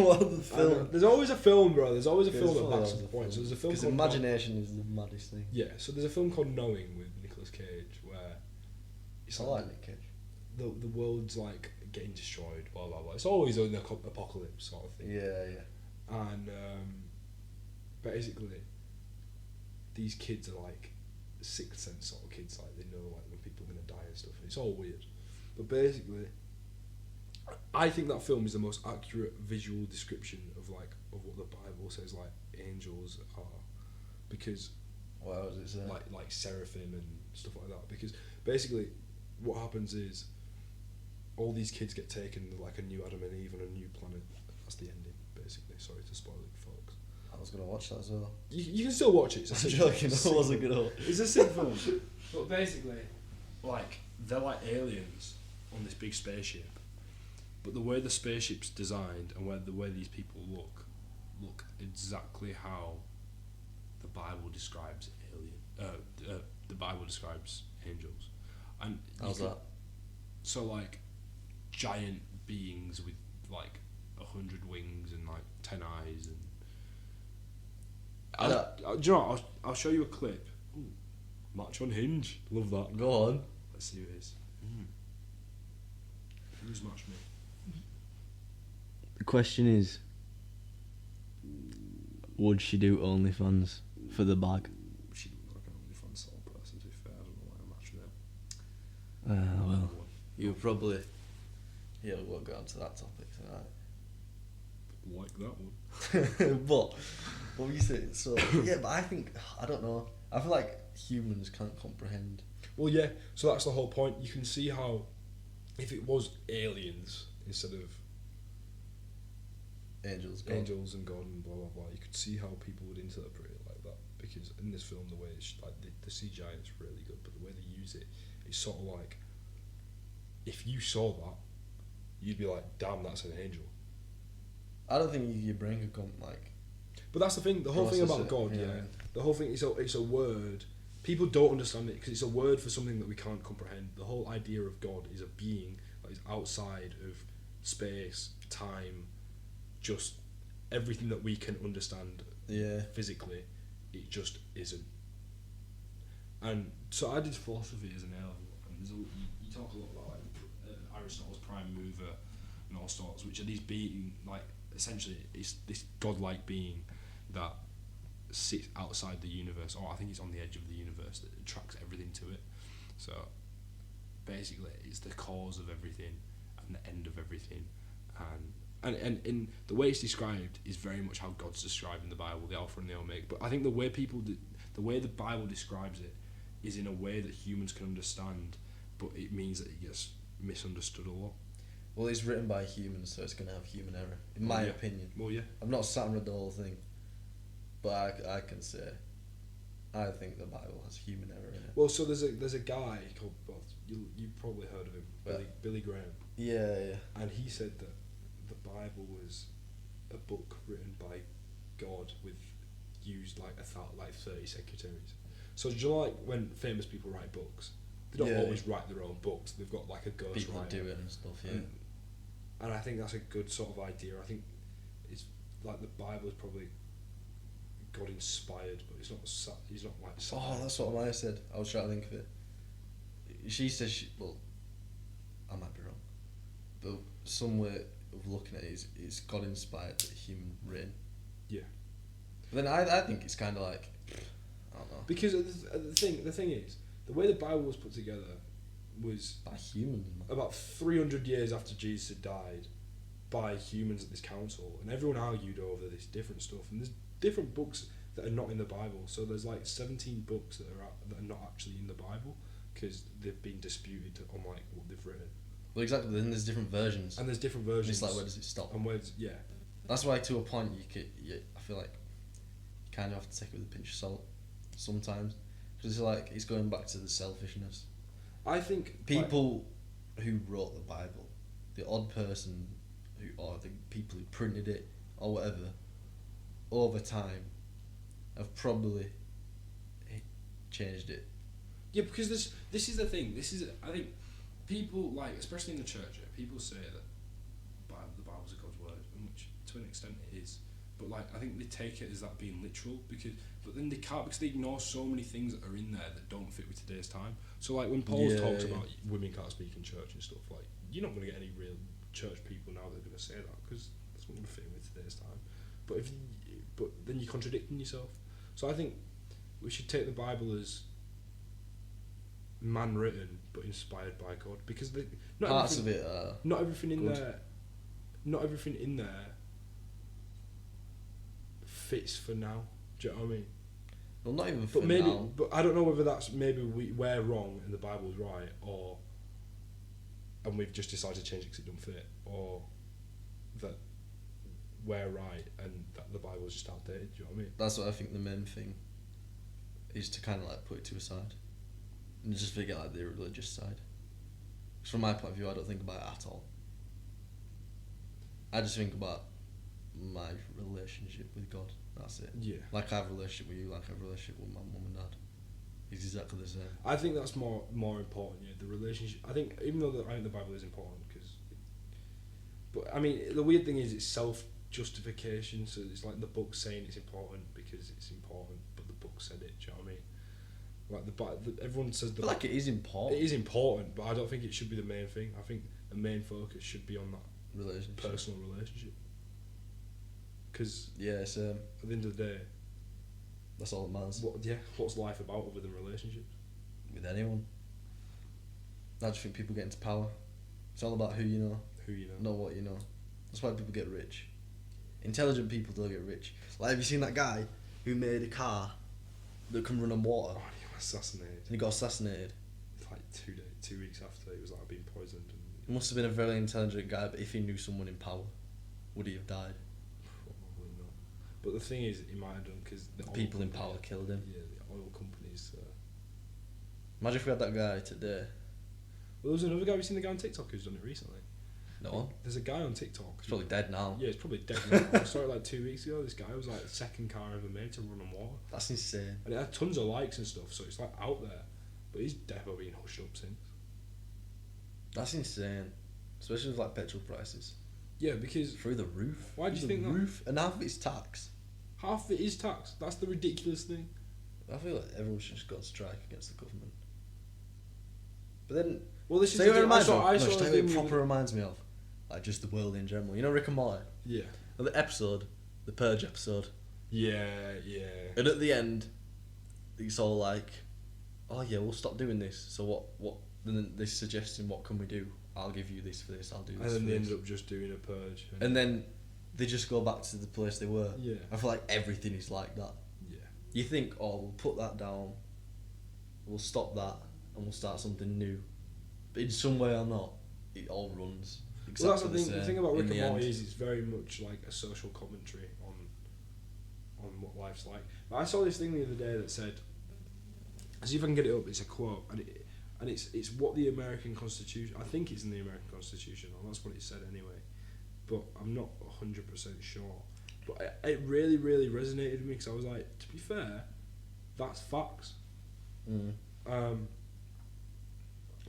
What other film? there's always a film, bro. There's always a There's film that probably backs up always the a point. So film. there's a film Because called imagination is the maddest thing. Yeah. So there's a film called Knowing with Nicolas Cage where it's I like Nick Cage. the world's like getting destroyed. Blah blah blah. It's always an apocalypse sort of thing. Yeah. And basically, these kids are like sixth sense sort of kids. Like they know like when people are gonna die and stuff. It's all weird. But basically, I think that film is the most accurate visual description of what the Bible says like angels are, because What was it say? like seraphim and stuff like that. Because basically, what happens is all these kids get taken to like a new Adam and Eve on a new planet. That's the ending, basically. Sorry to spoil it, folks. I was gonna watch that as well. You can still watch it. It's a I'm sick- joking. it's I sick wasn't film. gonna. It's a sick film. But basically, like they're like aliens on this big spaceship. But the way the spaceship's designed and the way these people look exactly how the Bible describes the Bible describes angels. And How's that? So like giant beings with like 100 wings and like 10 eyes and. Do you know what? I'll show you a clip. Ooh, match on Hinge. Love that. Go on. Let's see who it is. Who's matched me? The question is, would she do OnlyFans for the bag? She doesn't look like an OnlyFans sort of person, to be fair. I don't know why I matched her. Well, You probably. Yeah, we won't go on to that topic tonight. Like that one. But what were you saying? So yeah, but I don't know. I feel like humans can't comprehend. Well, yeah, so that's the whole point. You can see how, if it was aliens instead of Angels. angels and God and blah blah blah, you could see how people would interpret it like that. Because in this film, the way it's like the CGI is really good, but the way they use it, it's sort of like, if you saw that, you'd be like, damn, that's an angel. I don't think your brain could come like. But that's the thing. The whole thing process about it, God, yeah. yeah. The whole thing is it's a word. People don't understand it because it's a word for something that we can't comprehend. The whole idea of God is a being that is outside of space, time, just everything that we can understand physically. It just isn't. And so I did philosophy as an A-level, and you talk a lot about like Aristotle's prime mover and all sorts, which are these being like essentially it's this godlike being that sits outside the universe, or I think it's on the edge of the universe that attracts everything to it. So basically, it's the cause of everything and the end of everything, and in the way it's described is very much how God's described in the Bible, the Alpha and the Omega. But I think the way the way the Bible describes it is in a way that humans can understand, but it means that it gets misunderstood a lot. Well, it's written by humans, so it's gonna have human error, in my opinion. Well, yeah. I've not sat and read the whole thing, but I can say, I think the Bible has human error in it. Well, so there's a guy called, well, you've probably heard of him, Billy Graham. Yeah. And he said that the Bible was a book written by God with used like 30 secretaries. So do you know like when famous people write books, they don't always write their own books. They've got like a ghost People writer. do it and stuff. Yeah. And I think that's a good sort of idea. I think it's like the Bible is probably God inspired, but it's not. He's not like. Oh, that's what Maya said. I was trying to think of it. She says, well, I might be wrong, but some way of looking at it is it's God inspired, but human written. Yeah. But then I think it's kind of like, I don't know. Because the thing is, the way the Bible was put together was By humans. about 300 years after Jesus had died by humans at this council, and everyone argued over this different stuff, and there's different books that are not in the Bible. So there's like 17 books that are not actually in the Bible because they've been disputed on like what they've written. Well, exactly. Then there's different versions. And there's different versions. And it's like, where does it stop? And That's why, to a point, I feel like you kind of have to take it with a pinch of salt sometimes, because it's going back to the selfishness. I think People who wrote the Bible, the odd person or the people who printed it or whatever, over time, have probably changed it. Yeah, because this is the thing. I think people, like, especially in the church, people say that the Bible's a God's word, and which to an extent it is. But like, I think they take it as that being literal but then they can't, because they ignore so many things that are in there that don't fit with today's time. So like when Paul talks about women can't speak in church and stuff, like, you're not going to get any real church people now that are going to say that, because that's not going to fit with today's time. But then you're contradicting yourself. So I think we should take the Bible as man written but inspired by God, because not everything in there fits for now. Do you know what I mean? Well, not even for now. But I don't know whether that's maybe we're wrong and the Bible's right, and we've just decided to change it because it don't fit, or that we're right and that the Bible's just outdated. Do you know what I mean? That's what I think the main thing is, to kind of like put it to a side and just forget like the religious side. Because from my point of view, I don't think about it at all. I just think about my relationship with God. That's it. Yeah. Like I have a relationship with you, like I have a relationship with my mum and dad. It's exactly the same. I think that's more important. Yeah, the relationship. I think even though I think the Bible is important, but I mean the weird thing is it's self-justification. So it's like the book saying it's important because it's important, but the book said it. Do you know what I mean? Like everyone says I feel like it is important. It is important, but I don't think it should be the main thing. I think the main focus should be on that personal relationship. Because at the end of the day, that's all that matters. What's life about other than relationships? With anyone. I just think people get into power. It's all about who you know. Not what you know. That's why people get rich. Intelligent people don't get rich. Like, have you seen that guy who made a car that can run on water? Oh, he got assassinated. And he got assassinated. It's like 2 weeks after he was like being poisoned. He must have been a very intelligent guy, but if he knew someone in power, would he have died? Probably not. But the thing is, he might have done because the people in power killed him. Yeah, the oil companies. Imagine if we had that guy today. Well, there was another guy. We've seen the guy on TikTok who's done it recently. No. There's a guy on TikTok. He's probably dead now. Yeah, he's probably dead now. I saw it like 2 weeks ago. This guy was like the second car ever made to run on water. That's insane. And it had tons of likes and stuff, so it's like out there. But he's definitely been hushed up since. That's insane. Especially with like petrol prices. Yeah, because through the roof. Why do you think roof? And half of it's tax. Half of it is tax. That's the ridiculous thing. I feel like everyone should just go on strike against the government. But then, well, this is what it proper reminds me of, like, just the world in general. You know Rick and Morty? Yeah. And the episode, the Purge episode. Yeah. And at the end, it's all like, oh yeah, we'll stop doing this. So what? Then they're suggesting, what can we do? I'll give you this for this. I'll do this. And then for they this. end up just doing a purge. And then they just go back to the place they were. Yeah. I feel like everything is like that. Yeah. You think, oh, we'll put that down, we'll stop that, and we'll start something new. But in some way or not, it all runs exactly well, that's the thing. The thing about Rick and Morty is it's very much like a social commentary on what life's like. But I saw this thing the other day that said, see if I can get it up. It's a quote, and it's what the American Constitution. I think it's in the American Constitution, or that's what it said anyway. But I'm not 100% sure. But it really, really resonated with me because I was like, to be fair, that's facts. Let's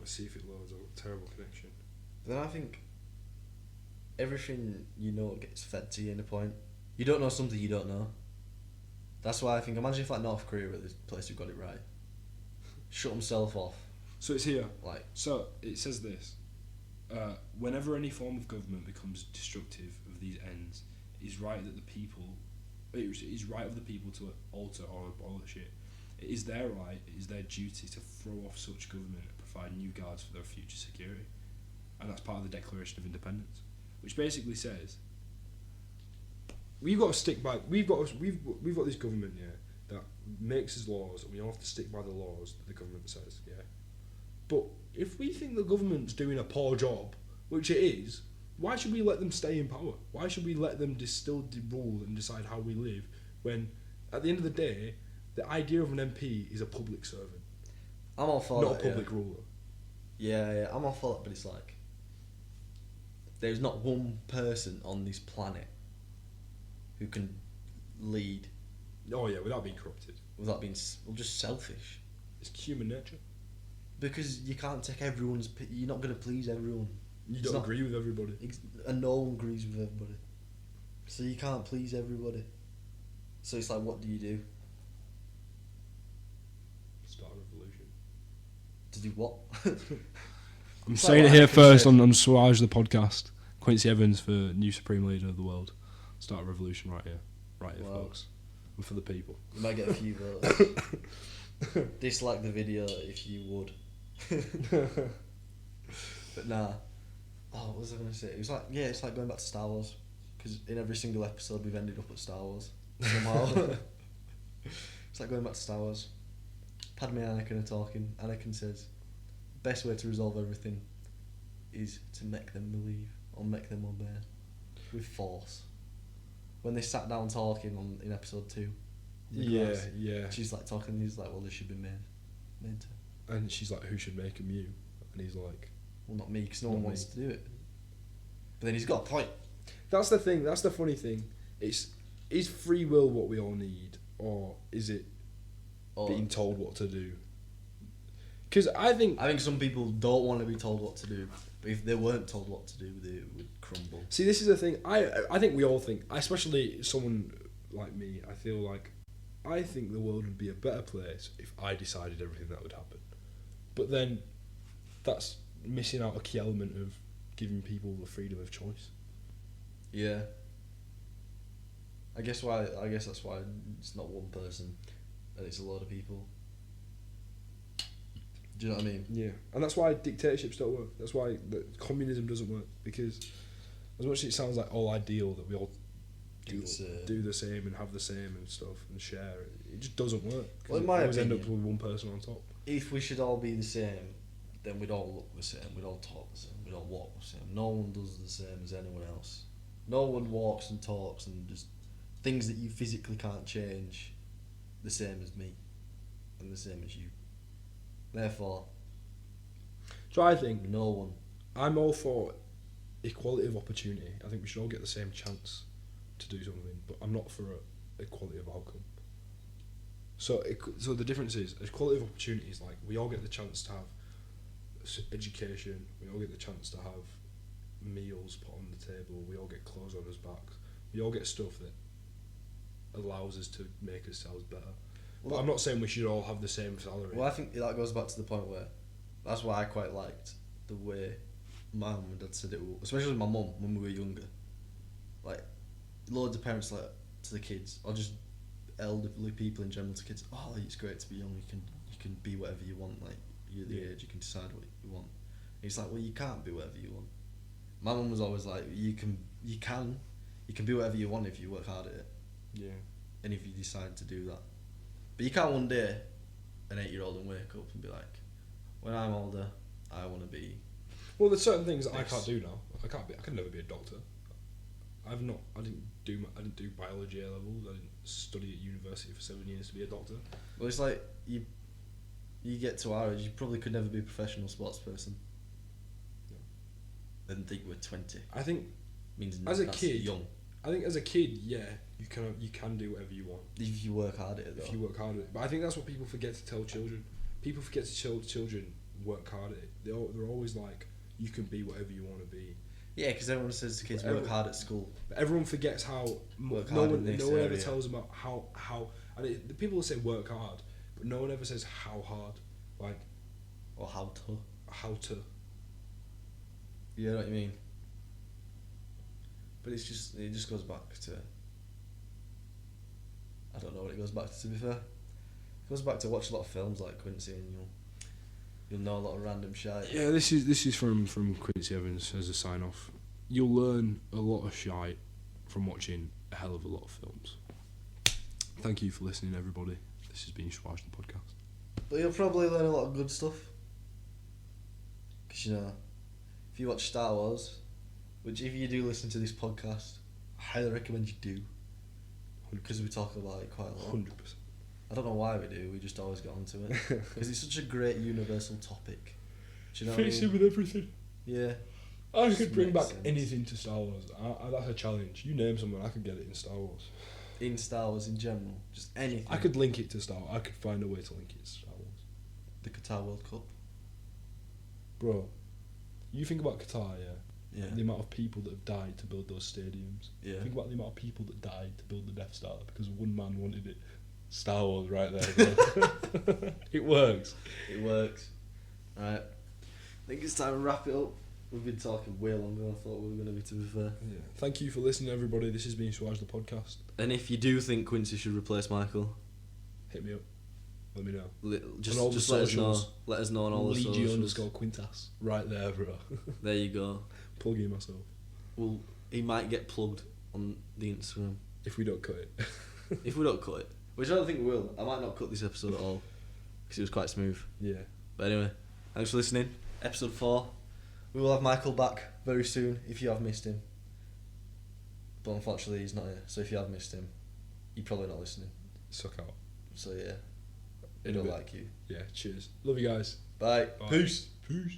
see if it loads. I've got a terrible connection. Then I think everything you know gets fed to you in a point. You don't know something you don't know. That's why I think, imagine if like North Korea were the place who got it right. Shut himself off. So it's here. Like, so it says this. Whenever any form of government becomes destructive of these ends, it is right of the people to alter or abolish it. It is their right, it is their duty to throw off such government and provide new guards for their future security. And that's part of the Declaration of Independence, which basically says we've got to stick by we've got this government that makes us laws, and we all have to stick by the laws that the government says. Yeah. But if we think the government's doing a poor job, which it is, Why should we let them stay in power? Why should we let them still rule and decide how we live when, at the end of the day, the idea of an MP is a public servant, I'm all for not that, a public ruler? Yeah, I'm all for that, but it's like there's not one person on this planet who can lead Oh yeah, without being corrupted. without being just selfish. It's human nature. Because you can't take everyone's. You're not going to please everyone. You It's don't not- agree with everybody. And no one agrees with everybody. So you can't please everybody. So it's like, what do you do? Start a revolution. To do what? I'm It's saying like it here Anakin first said. on Swaraj the podcast. Quincy Evans for new supreme leader of the world. Start a revolution right here, Wow. folks, and for the people. You might get a few votes. Dislike the video if you would. But nah. Oh, what was I going to say? It was like, yeah, it's like going back to Star Wars. Because in every single episode we've ended up at Star Wars. Somehow. It's like going back to Star Wars. Padme and Anakin are talking. Anakin says, best way to resolve everything is to make them believe or make them obey. With force. When they sat down talking in episode 2. Yeah, yeah. She's like talking, he's like, well, this should be made to. And she's like, who should make him you? And he's like, Well, not me, because no Not one me. wants to do it. But then he's got a point. that's the thing. That's the funny thing. Is free will what we all need, or is it Or, being told what to do? Because I think some people don't want to be told what to do, but if they weren't told what to do, they would crumble. See, this is the thing. I think we all think, especially someone like me, I think the world would be a better place if I decided everything that would happen. But then, that's missing out a key element of giving people the freedom of choice. Yeah. I guess that's why it's not one person, and it's a lot of people. Do you know what I mean? Yeah, and that's why dictatorships don't work. That's why communism doesn't work, because as much as it sounds like all ideal that we all do the same and have the same and stuff and share, it just doesn't work. 'Cause Well, in it my always end up opinion- with one person on top. If we should all be the same, then we'd all look the same, we'd all talk the same, we'd all walk the same. No one does the same as anyone else. No one walks and talks and just things that you physically can't change the same as me and the same as you. Therefore, So I think no one. I'm all for equality of opportunity. I think we should all get the same chance to do something, but I'm not for equality of outcome. So the difference is equality of opportunity is like we all get the chance to have education, we all get the chance to have meals put on the table, we all get clothes on us backs, we all get stuff that allows us to make ourselves better. But I'm not saying we should all have the same salary. Well, I think that goes back to the point where that's why I quite liked the way my mum and dad said it, especially my mum when we were younger. Like, loads of parents like to the kids, or just elderly people in general to kids. Oh, it's great to be young. You can be whatever you want. Like, you're the age, you can decide what you want. And it's like, well, you can't be whatever you want. My mum was always like, you can be whatever you want if you work hard at it, Yeah. and if you decide to do that. But you can't one day, an 8-year-old, and wake up and be like, when I'm older, I want to be. Well, there's certain things that I This. can't do now. I could never be a doctor. I didn't do biology A levels. I didn't study at university for 7 years to be a doctor. Well, it's like you get to our age, you probably could never be a professional sports person. No. And think we're 20. I think Means as a that's kid, young. I think as a kid, yeah, you can do whatever you want If you work hard at it, though. if you work hard at it. But I think that's what people forget to tell children. People forget to tell children work hard at it. They're always like, you can be whatever you want to be. Yeah, because everyone says to kids, But work hard at school. But everyone forgets how Work no hard one in this ever area. tells them about how and the people will say work hard, but no one ever says how hard, like Or how to. how to. You know what I mean? But it just goes back to. I don't know what it goes back to be fair. It goes back to watch a lot of films like Quincy and you'll know a lot of random shit. Yeah, this is from Quincy Evans as a sign off. You'll learn a lot of shite from watching a hell of a lot of films. Thank you for listening, everybody. This has been Schwarz the podcast. But you'll probably learn a lot of good stuff. Because, if you watch Star Wars, which if you do listen to this podcast, I highly recommend you do, because we talk about it quite a lot. 100%. I don't know why we do. We just always get onto it because it's such a great universal topic. Do you know Fits what I in mean? with everything. Yeah. I Just could bring makes back sense. anything to Star Wars. That's a challenge. You name someone, I could get it in Star Wars. In Star Wars in general, just anything. I could link it to Star Wars. I could find a way to link it to Star Wars. The Qatar World Cup. Bro, you think about Qatar, yeah? Yeah. The amount of people that have died to build those stadiums. Yeah. Think about the amount of people that died to build the Death Star because one man wanted it. Star Wars right there. Bro. It works. It works. Right. I think it's time to wrap it up. We've been talking way longer than I thought we were going to be, to be fair. Yeah. Thank you for listening, everybody. This has been Swaj the podcast. And if you do think Quincy should replace Michael, Hit me up. Let me know. just On all the let us know. socials. Let us know on all the socials. Legion_Quintas. Right there, bro. There you go. Plugging myself. Well, he might get plugged on the Instagram If we don't cut it. if we don't cut it, which I don't think we will. I might not cut this episode at all because it was quite smooth. Yeah. But anyway, thanks for listening. Episode 4. We will have Michael back very soon if you have missed him. But unfortunately, he's not here. So if you have missed him, you're probably not listening. Suck out. So yeah, we In a don't bit. like you. Yeah, cheers. Love you guys. Bye. Bye. Peace. Peace.